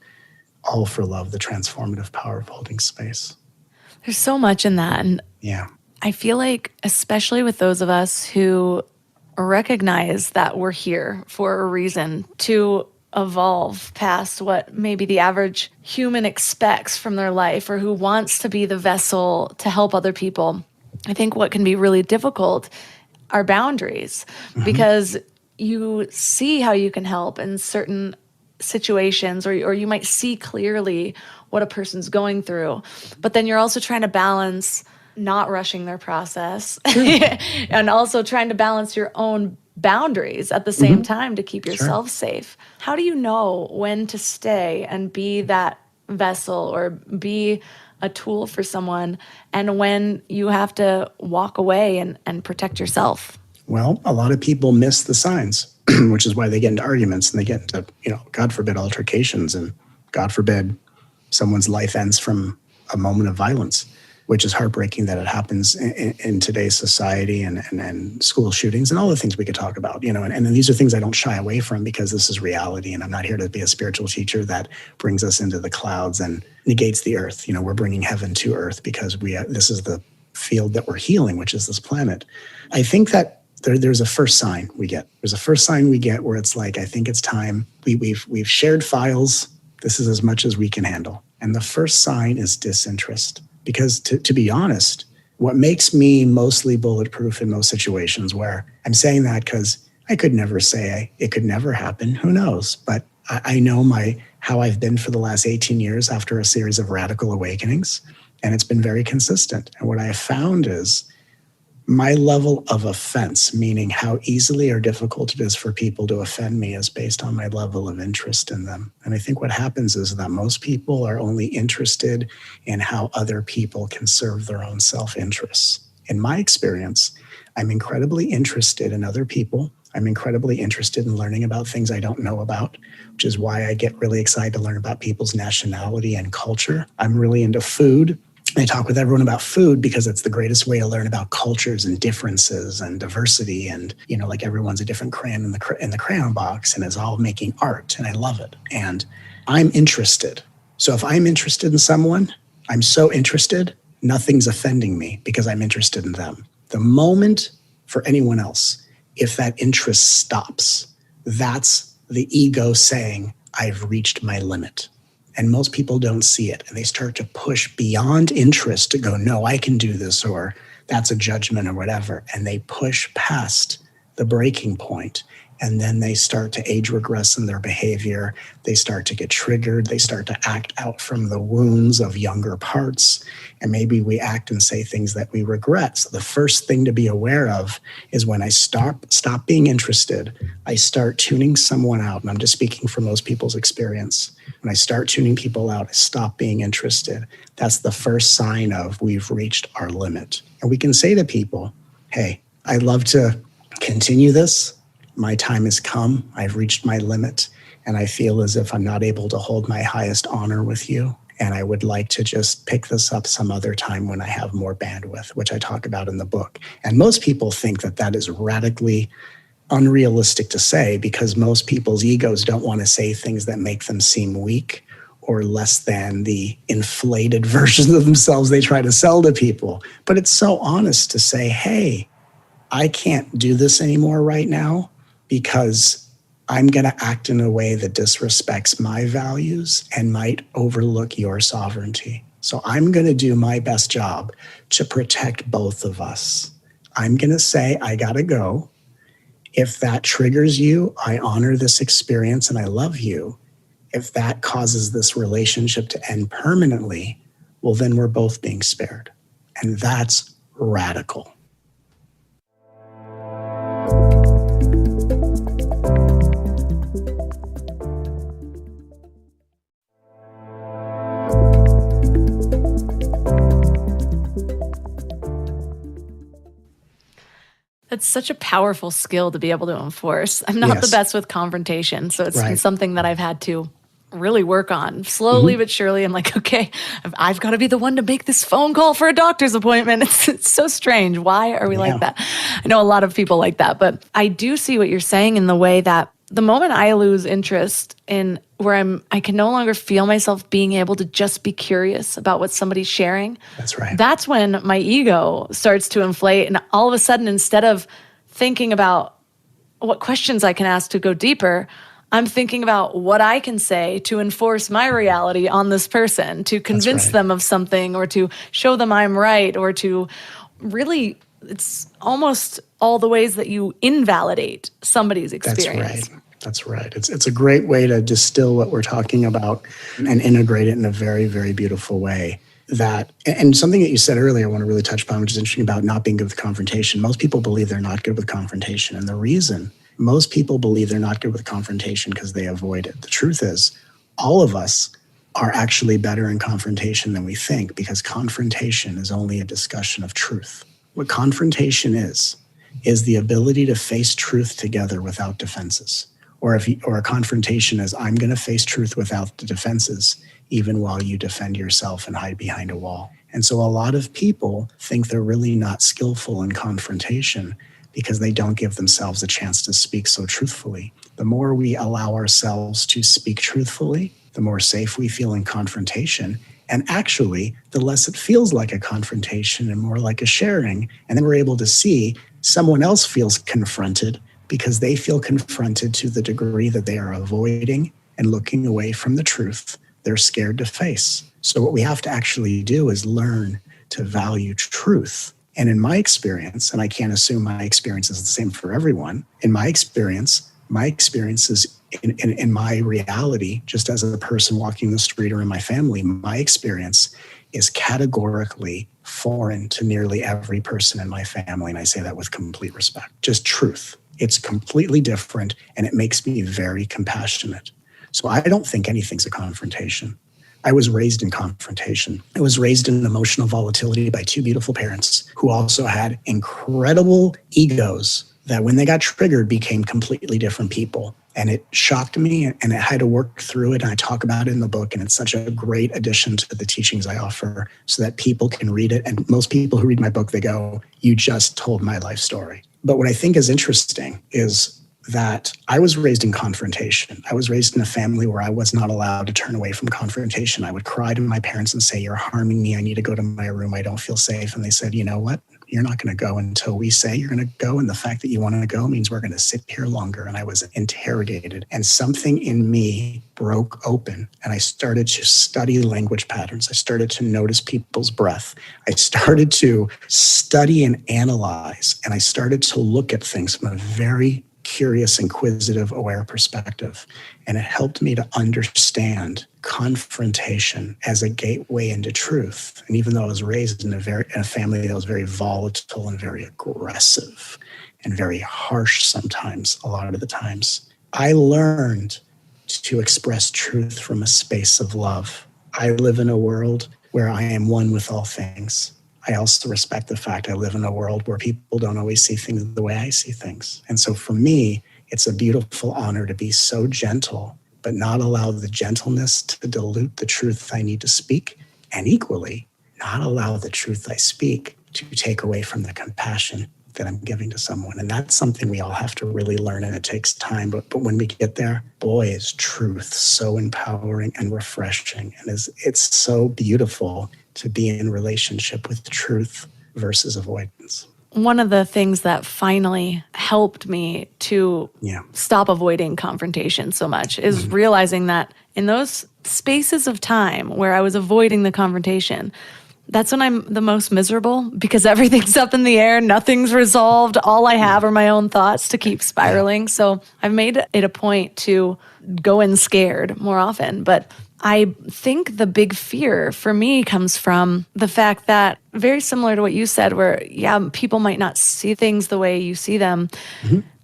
All for Love, the transformative power of holding space. There's so much in that. And Yeah. I feel like, especially with those of us who recognize that we're here for a reason, to evolve past what maybe the average human expects from their life, or who wants to be the vessel to help other people, I think what can be really difficult are boundaries, because you see how you can help in certain situations, or you might see clearly what a person's going through, but then you're also trying to balance not rushing their process and also trying to balance your own boundaries at the same time to keep yourself safe. How do you know when to stay and be that vessel or be a tool for someone, and when you have to walk away and protect yourself? Well, a lot of people miss the signs, which is why they get into arguments and they get into, God forbid, altercations, and God forbid someone's life ends from a moment of violence, which is heartbreaking that it happens in today's society, and school shootings and all the things we could talk about, and these are things I don't shy away from because this is reality, and I'm not here to be a spiritual teacher that brings us into the clouds and negates the earth. We're bringing heaven to earth because this is the field that we're healing, which is this planet. I think that there's a first sign we get. There's a first sign we get where it's like, I think it's time. We've shared files. This is as much as we can handle. And the first sign is disinterest. Because to be honest, what makes me mostly bulletproof in most situations, where I'm saying that because I could never say it could never happen. Who knows? But I know how I've been for the last 18 years after a series of radical awakenings, and it's been very consistent. And what I have found is my level of offense, meaning how easily or difficult it is for people to offend me, is based on my level of interest in them. And I think what happens is that most people are only interested in how other people can serve their own self-interests. In my experience, I'm incredibly interested in other people. I'm incredibly interested in learning about things I don't know about, which is why I get really excited to learn about people's nationality and culture. I'm really into food. I talk with everyone about food because it's the greatest way to learn about cultures and differences and diversity. And, like everyone's a different crayon in the crayon box, and is all making art. And I love it. And I'm interested. So if I'm interested in someone, I'm so interested, nothing's offending me because I'm interested in them. The moment for anyone else, if that interest stops, that's the ego saying, I've reached my limit. And most people don't see it. And they start to push beyond interest to go, no, I can do this, or that's a judgment or whatever. And they push past the breaking point. And then they start to age regress in their behavior. They start to get triggered. They start to act out from the wounds of younger parts. And maybe we act and say things that we regret. So the first thing to be aware of is when I stop being interested, I start tuning someone out. And I'm just speaking from most people's experience. When I start tuning people out, I stop being interested. That's the first sign of we've reached our limit. And we can say to people, hey, I'd love to continue this. My time has come. I've reached my limit. And I feel as if I'm not able to hold my highest honor with you. And I would like to just pick this up some other time when I have more bandwidth, which I talk about in the book. And most people think that that is radically unrealistic to say, because most people's egos don't want to say things that make them seem weak or less than the inflated versions of themselves they try to sell to people. But it's so honest to say, hey, I can't do this anymore right now because I'm going to act in a way that disrespects my values and might overlook your sovereignty. So I'm going to do my best job to protect both of us. I'm going to say, I got to go. If that triggers you, I honor this experience and I love you. If that causes this relationship to end permanently, well, then we're both being spared. And that's radical. It's such a powerful skill to be able to enforce. I'm not the best with confrontation, so it's been something that I've had to really work on slowly but surely. I'm like, okay, I've got to be the one to make this phone call for a doctor's appointment. It's so strange. Why are we like that? I know a lot of people like that, but I do see what you're saying in the way that the moment I lose interest in where I can no longer feel myself being able to just be curious about what somebody's sharing. That's right. That's when my ego starts to inflate. And all of a sudden, instead of thinking about what questions I can ask to go deeper, I'm thinking about what I can say to enforce my reality on this person, to convince them of something or to show them I'm right, or to really, it's almost all the ways that you invalidate somebody's experience. That's right. It's a great way to distill what we're talking about and integrate it in a very, very beautiful way. And something that you said earlier, I want to really touch upon, which is interesting about not being good with confrontation. Most people believe they're not good with confrontation. And the reason most people believe they're not good with confrontation because they avoid it. The truth is, all of us are actually better in confrontation than we think, because confrontation is only a discussion of truth. What confrontation is the ability to face truth together without defenses. Or a confrontation is, I'm going to face truth without the defenses, even while you defend yourself and hide behind a wall. And so a lot of people think they're really not skillful in confrontation because they don't give themselves a chance to speak so truthfully. The more we allow ourselves to speak truthfully, the more safe we feel in confrontation. And actually, the less it feels like a confrontation and more like a sharing. And then we're able to see someone else feels confronted because they feel confronted to the degree that they are avoiding and looking away from the truth they're scared to face. So what we have to actually do is learn to value truth. And in my experience, and I can't assume my experience is the same for everyone, in my experience is in my reality, just as a person walking the street or in my family, my experience is categorically foreign to nearly every person in my family. And I say that with complete respect. Just truth. It's completely different, and it makes me very compassionate. So I don't think anything's a confrontation. I was raised in confrontation. I was raised in emotional volatility by two beautiful parents who also had incredible egos that when they got triggered became completely different people. And it shocked me, and I had to work through it. And I talk about it in the book, and it's such a great addition to the teachings I offer so that people can read it. And most people who read my book, they go, you just told my life story. But what I think is interesting is that I was raised in confrontation. I was raised in a family where I was not allowed to turn away from confrontation. I would cry to my parents and say, you're harming me. I need to go to my room. I don't feel safe. And they said, you know what? You're not going to go until we say you're going to go. And the fact that you want to go means we're going to sit here longer. And I was interrogated. And something in me broke open. And I started to study language patterns. I started to notice people's breath. I started to study and analyze. And I started to look at things from a very curious, inquisitive, aware perspective. And it helped me to understand confrontation as a gateway into truth. And even though I was raised in a family that was very volatile and very aggressive and very harsh sometimes, a lot of the times, I learned to express truth from a space of love. I live in a world where I am one with all things. I also respect the fact I live in a world where people don't always see things the way I see things. And so for me, it's a beautiful honor to be so gentle, but not allow the gentleness to dilute the truth I need to speak, and equally, not allow the truth I speak to take away from the compassion that I'm giving to someone. And that's something we all have to really learn, and it takes time. But when we get there, boy, is truth so empowering and refreshing. And it's so beautiful to be in relationship with truth versus avoidance. one of the things that finally helped me to stop avoiding confrontation so much is realizing that in those spaces of time where I was avoiding the confrontation, that's when I'm the most miserable because everything's up in the air, nothing's resolved. All I have are my own thoughts to keep spiraling. So I've made it a point to go in scared more often. But I think the big fear for me comes from the fact that, very similar to what you said, where, people might not see things the way you see them.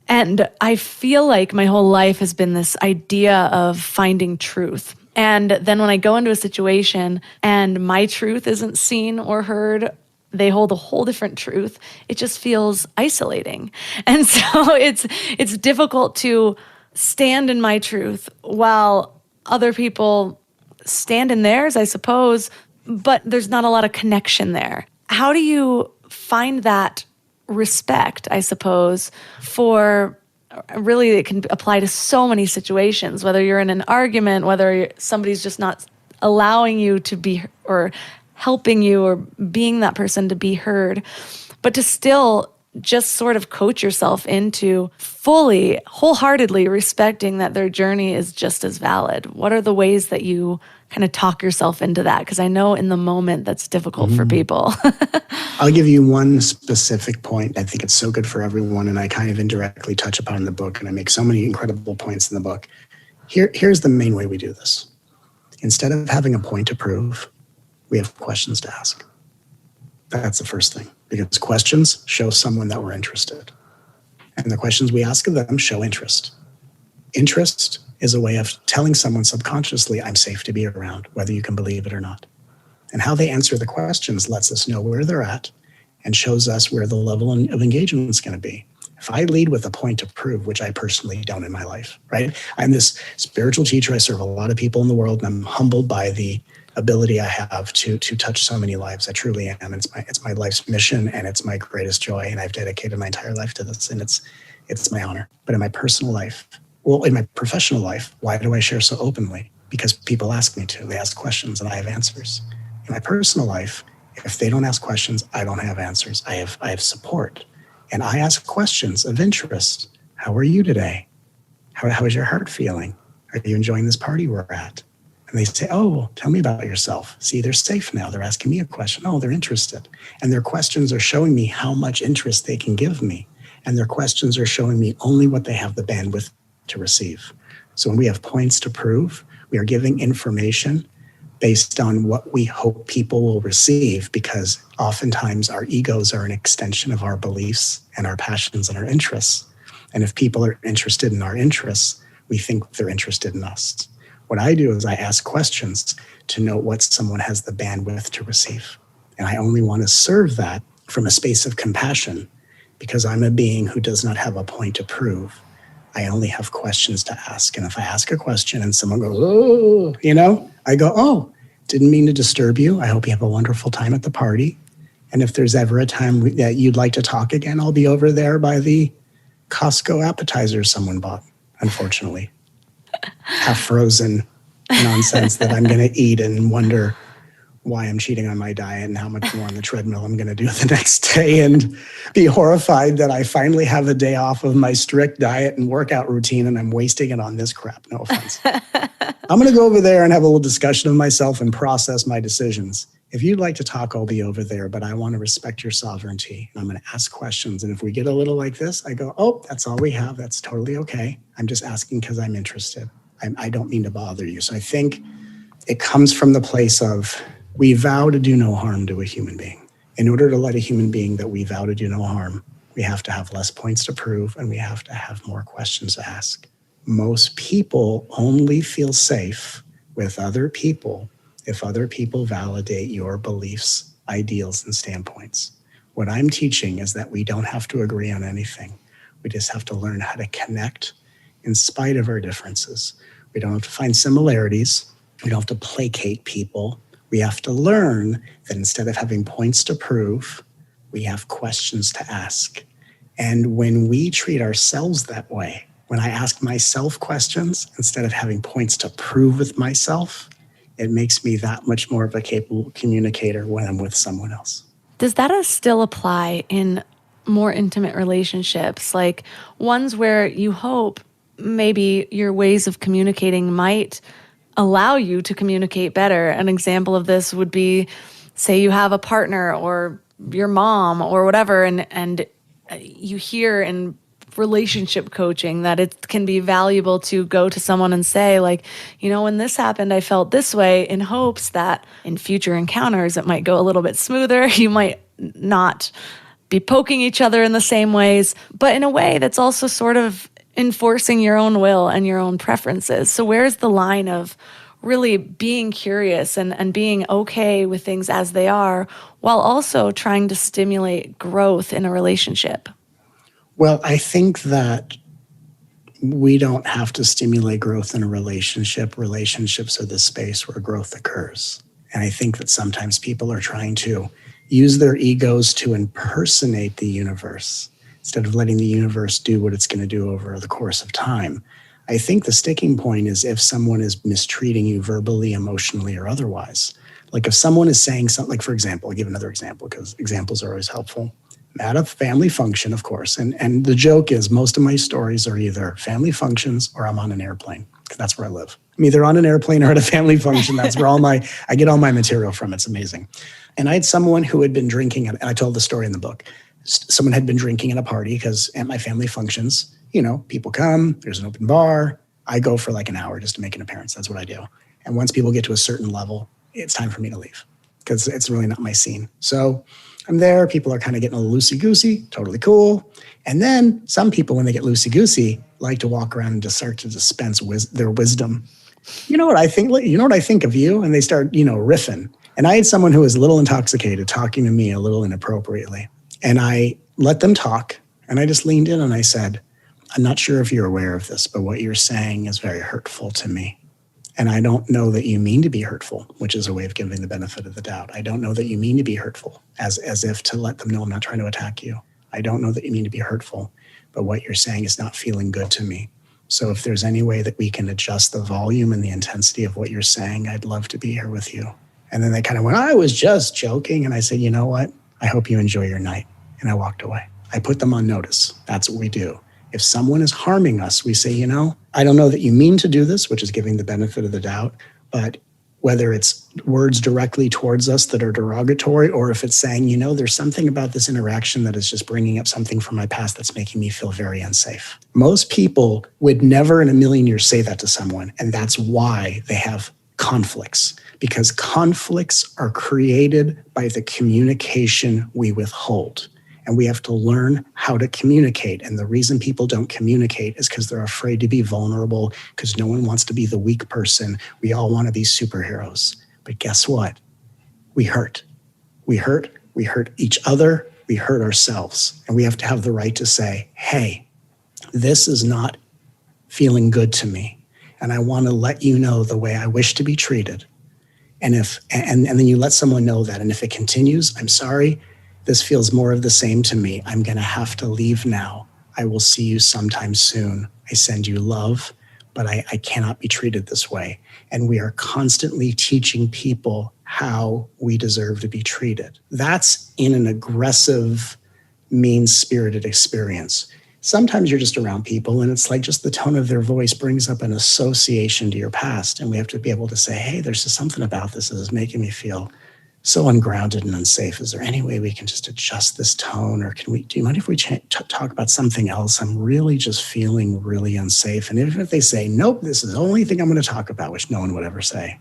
And I feel like my whole life has been this idea of finding truth. And then when I go into a situation and my truth isn't seen or heard, they hold a whole different truth. It just feels isolating. And so it's difficult to stand in my truth while other people stand in theirs, I suppose, but there's not a lot of connection there. How do you find that respect, I suppose, for really it can apply to so many situations, whether you're in an argument, whether somebody's just not allowing you to be or helping you or being that person to be heard, but to still just sort of coach yourself into fully, wholeheartedly respecting that their journey is just as valid. What are the ways that you kind of talk yourself into that? Because I know in the moment that's difficult for people. I'll give you one specific point. I think it's so good for everyone, and I kind of indirectly touch upon in the book, and I make so many incredible points in the book. Here's the main way we do this. Instead of having a point to prove, we have questions to ask. That's the first thing, because questions show someone that we're interested. And the questions we ask of them show interest. Interest is a way of telling someone subconsciously, I'm safe to be around, whether you can believe it or not. And how they answer the questions lets us know where they're at and shows us where the level of engagement is going to be. If I lead with a point to prove, which I personally don't in my life, right? I'm this spiritual teacher. I serve a lot of people in the world, and I'm humbled by the ability I have to touch so many lives. I truly am. It's my life's mission, and it's my greatest joy. And I've dedicated my entire life to this, and it's my honor. But in my personal life, in my professional life, why do I share so openly? Because people ask me to. They ask questions, and I have answers. In my personal life, if they don't ask questions, I don't have answers. I have support. And I ask questions of interest. How are you today? How is your heart feeling? Are you enjoying this party we're at? And they say, oh, tell me about yourself. See, they're safe now. They're asking me a question. Oh, they're interested. And their questions are showing me how much interest they can give me. And their questions are showing me only what they have the bandwidth to receive. So when we have points to prove, we are giving information based on what we hope people will receive, because oftentimes our egos are an extension of our beliefs and our passions and our interests. And if people are interested in our interests, we think they're interested in us. What I do is I ask questions to know what someone has the bandwidth to receive. And I only want to serve that from a space of compassion, because I'm a being who does not have a point to prove. I only have questions to ask. And if I ask a question and someone goes, oh, I go, oh, didn't mean to disturb you. I hope you have a wonderful time at the party. And if there's ever a time that you'd like to talk again, I'll be over there by the Costco appetizers someone bought, unfortunately. Half frozen nonsense that I'm going to eat and wonder why I'm cheating on my diet and how much more on the treadmill I'm going to do the next day, and be horrified that I finally have a day off of my strict diet and workout routine and I'm wasting it on this crap. No offense. I'm going to go over there and have a little discussion of myself and process my decisions. If you'd like to talk, I'll be over there, but I want to respect your sovereignty. I'm going to ask questions. And if we get a little like this, I go, oh, that's all we have. That's totally okay. I'm just asking because I'm interested. I don't mean to bother you. So I think it comes from the place of, we vow to do no harm to a human being. In order to let a human being that we vow to do no harm, we have to have less points to prove, and we have to have more questions to ask. Most people only feel safe with other people if other people validate your beliefs, ideals, and standpoints. What I'm teaching is that we don't have to agree on anything. We just have to learn how to connect in spite of our differences. We don't have to find similarities. We don't have to placate people. We have to learn that instead of having points to prove, we have questions to ask. And when we treat ourselves that way, when I ask myself questions instead of having points to prove with myself, it makes me that much more of a capable communicator when I'm with someone else. Does that still apply in more intimate relationships, like ones where you hope maybe your ways of communicating might allow you to communicate better. An example of this would be, say you have a partner or your mom or whatever, and you hear in relationship coaching that it can be valuable to go to someone and say, like, when this happened, I felt this way, in hopes that in future encounters, it might go a little bit smoother. You might not be poking each other in the same ways, but in a way that's also sort of enforcing your own will and your own preferences. So where's the line of really being curious and being okay with things as they are, while also trying to stimulate growth in a relationship? Well, I think that we don't have to stimulate growth in a relationship. Relationships are the space where growth occurs. And I think that sometimes people are trying to use their egos to impersonate the universe instead of letting the universe do what it's going to do over the course of time. I think the sticking point is if someone is mistreating you verbally, emotionally, or otherwise. Like if someone is saying something, like for example, I'll give another example because examples are always helpful. I'm at a family function, of course. And the joke is most of my stories are either family functions or I'm on an airplane because that's where I live. I'm either on an airplane or at a family function. That's where I get all my material from. It's amazing. And I had someone who had been drinking, and I told the story in the book. Someone had been drinking at a party because at my family functions, people come, there's an open bar. I go for like an hour just to make an appearance. That's what I do. And once people get to a certain level, it's time for me to leave because it's really not my scene. So I'm there. People are kind of getting a little loosey-goosey, totally cool. And then some people, when they get loosey-goosey, like to walk around and just start to dispense their wisdom. You know what I think? You know what I think of you? And they start, riffing. And I had someone who was a little intoxicated talking to me a little inappropriately. And I let them talk. And I just leaned in and I said, I'm not sure if you're aware of this, but what you're saying is very hurtful to me. And I don't know that you mean to be hurtful, which is a way of giving the benefit of the doubt. I don't know that you mean to be hurtful, as if to let them know I'm not trying to attack you. I don't know that you mean to be hurtful, but what you're saying is not feeling good to me. So if there's any way that we can adjust the volume and the intensity of what you're saying, I'd love to be here with you. And then they kind of went, I was just joking. And I said, you know what? I hope you enjoy your night. And I walked away. I put them on notice. That's what we do. If someone is harming us, we say, I don't know that you mean to do this, which is giving the benefit of the doubt, but whether it's words directly towards us that are derogatory, or if it's saying, there's something about this interaction that is just bringing up something from my past that's making me feel very unsafe. Most people would never in a million years say that to someone. And that's why they have conflicts, because conflicts are created by the communication we withhold. And we have to learn how to communicate. And the reason people don't communicate is because they're afraid to be vulnerable, because no one wants to be the weak person. We all want to be superheroes. But guess what? We hurt. We hurt each other. We hurt ourselves. And we have to have the right to say, hey, this is not feeling good to me. And I want to let you know the way I wish to be treated. And then you let someone know that. And if it continues, I'm sorry. This feels more of the same to me. I'm going to have to leave now. I will see you sometime soon. I send you love, but I cannot be treated this way. And we are constantly teaching people how we deserve to be treated. That's in an aggressive, mean-spirited experience. Sometimes you're just around people and it's like just the tone of their voice brings up an association to your past. And we have to be able to say, hey, there's just something about this that is making me feel so ungrounded and unsafe. Is there any way we can just adjust this tone? Or do you mind if we talk about something else? I'm really just feeling really unsafe. And even if they say, nope, this is the only thing I'm going to talk about, which no one would ever say,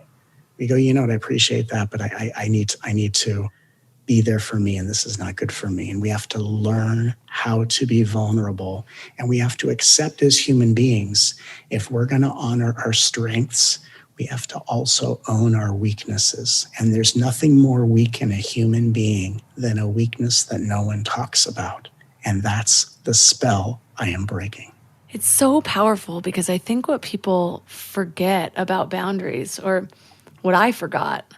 we go, I appreciate that, but I need to be there for me, and this is not good for me. And we have to learn how to be vulnerable. And we have to accept as human beings, if we're going to honor our strengths, we have to also own our weaknesses. And there's nothing more weak in a human being than a weakness that no one talks about. And that's the spell I am breaking. It's so powerful, because I think what people forget about boundaries, or what I forgot,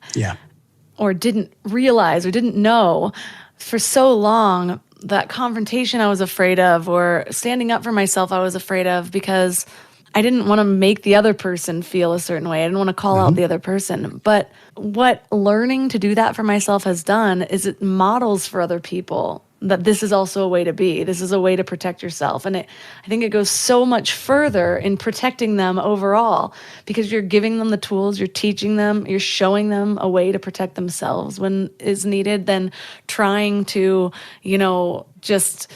or didn't realize or didn't know for so long, that confrontation I was afraid of, or standing up for myself I was afraid of, because I didn't want to make the other person feel a certain way. I didn't want to call out the other person. But what learning to do that for myself has done is it models for other people that this is also a way to be. This is a way to protect yourself. And I think it goes so much further in protecting them overall, because you're giving them the tools, you're teaching them, you're showing them a way to protect themselves when is needed, than trying to, just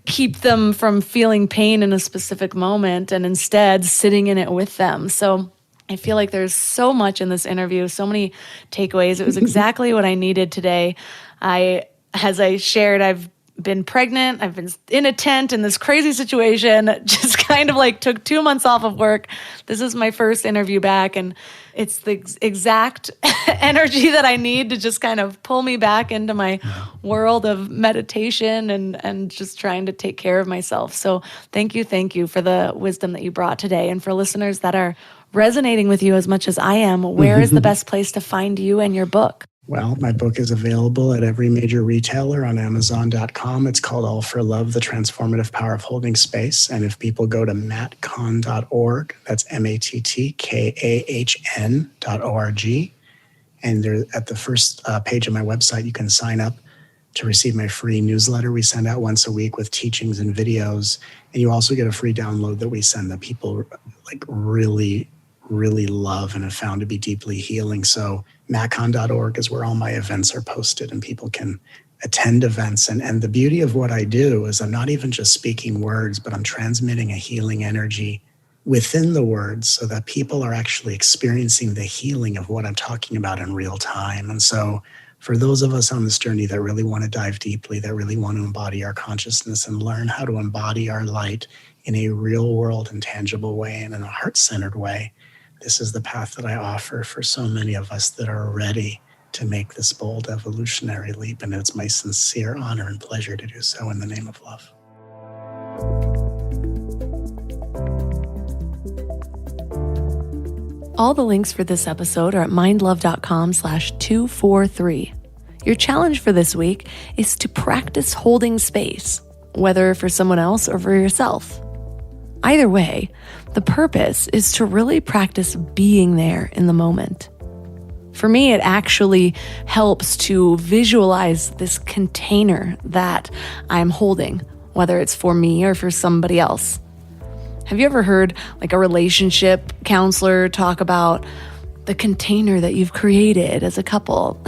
keep them from feeling pain in a specific moment and instead sitting in it with them. So I feel like there's so much in this interview, so many takeaways. It was exactly what I needed today. As I shared, I've been pregnant. I've been in a tent in this crazy situation, just kind of like took 2 months off of work. This is my first interview back, and it's the exact energy that I need to just kind of pull me back into my world of meditation and just trying to take care of myself. So thank you for the wisdom that you brought today. And for listeners that are resonating with you as much as I am, where is the best place to find you and your book? Well, my book is available at every major retailer on Amazon.com. It's called All for Love, The Transformative Power of Holding Space. And if people go to mattkahn.org, that's MATTKAHN.org, and there, at the first page of my website, you can sign up to receive my free newsletter we send out once a week with teachings and videos. And you also get a free download that we send that people really love and have found to be deeply healing. So mattkahn.org is where all my events are posted, and people can attend events. And the beauty of what I do is I'm not even just speaking words, but I'm transmitting a healing energy within the words so that people are actually experiencing the healing of what I'm talking about in real time. And so for those of us on this journey that really want to dive deeply, that really want to embody our consciousness and learn how to embody our light in a real world and tangible way and in a heart-centered way, this is the path that I offer for so many of us that are ready to make this bold evolutionary leap. And it's my sincere honor and pleasure to do so in the name of love. All the links for this episode are at mindlove.com/243. Your challenge for this week is to practice holding space, whether for someone else or for yourself. Either way, the purpose is to really practice being there in the moment. For me, it actually helps to visualize this container that I'm holding, whether it's for me or for somebody else. Have you ever heard a relationship counselor talk about the container that you've created as a couple?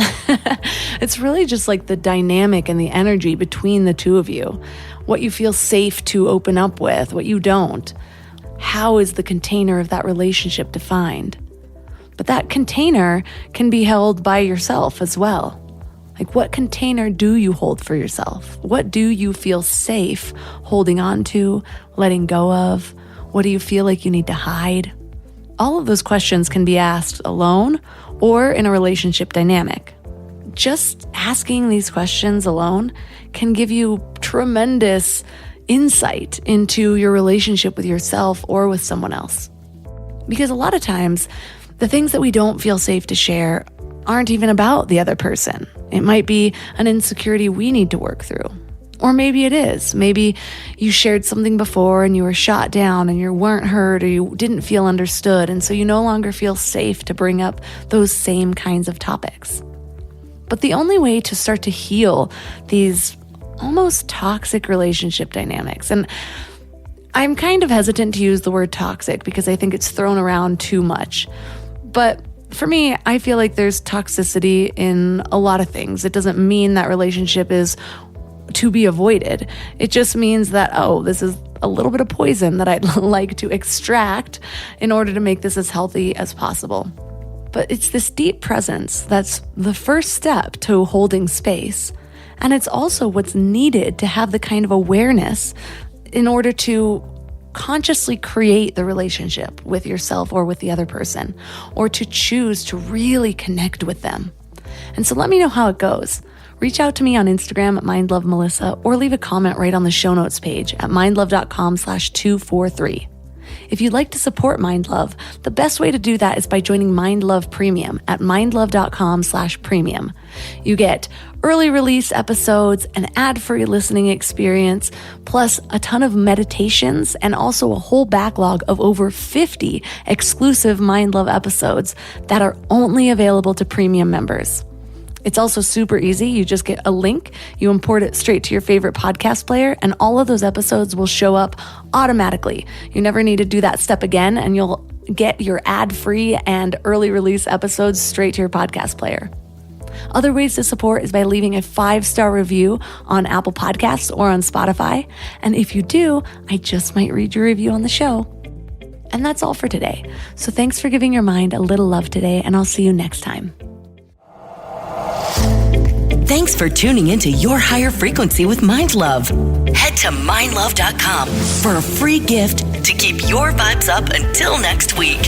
It's really just the dynamic and the energy between the two of you, what you feel safe to open up with, what you don't. How is the container of that relationship defined? But that container can be held by yourself as well. What container do you hold for yourself? What do you feel safe holding on to, letting go of? What do you feel like you need to hide? All of those questions can be asked alone or in a relationship dynamic. Just asking these questions alone can give you tremendous insight into your relationship with yourself or with someone else. Because a lot of times, the things that we don't feel safe to share aren't even about the other person. It might be an insecurity we need to work through. Or maybe it is. Maybe you shared something before and you were shot down and you weren't heard or you didn't feel understood, and so you no longer feel safe to bring up those same kinds of topics. But the only way to start to heal these almost toxic relationship dynamics, and I'm kind of hesitant to use the word toxic because I think it's thrown around too much. But for me, I feel like there's toxicity in a lot of things. It doesn't mean that relationship is to be avoided. It just means that, this is a little bit of poison that I'd like to extract in order to make this as healthy as possible. But it's this deep presence that's the first step to holding space. And it's also what's needed to have the kind of awareness in order to consciously create the relationship with yourself or with the other person, or to choose to really connect with them. And so let me know how it goes. Reach out to me on Instagram at mindlovemelissa, or leave a comment right on the show notes page at mindlove.com/243. If you'd like to support Mind Love, the best way to do that is by joining Mind Love Premium at mindlove.com/premium. You get early release episodes, an ad-free listening experience, plus a ton of meditations, and also a whole backlog of over 50 exclusive Mind Love episodes that are only available to premium members. It's also super easy. You just get a link, you import it straight to your favorite podcast player, and all of those episodes will show up automatically. You never need to do that step again, and you'll get your ad-free and early release episodes straight to your podcast player. Other ways to support is by leaving a 5-star review on Apple Podcasts or on Spotify. And if you do, I just might read your review on the show. And that's all for today. So thanks for giving your mind a little love today, and I'll see you next time. Thanks for tuning into Your Higher Frequency with Mind Love. Head to mindlove.com for a free gift to keep your vibes up until next week.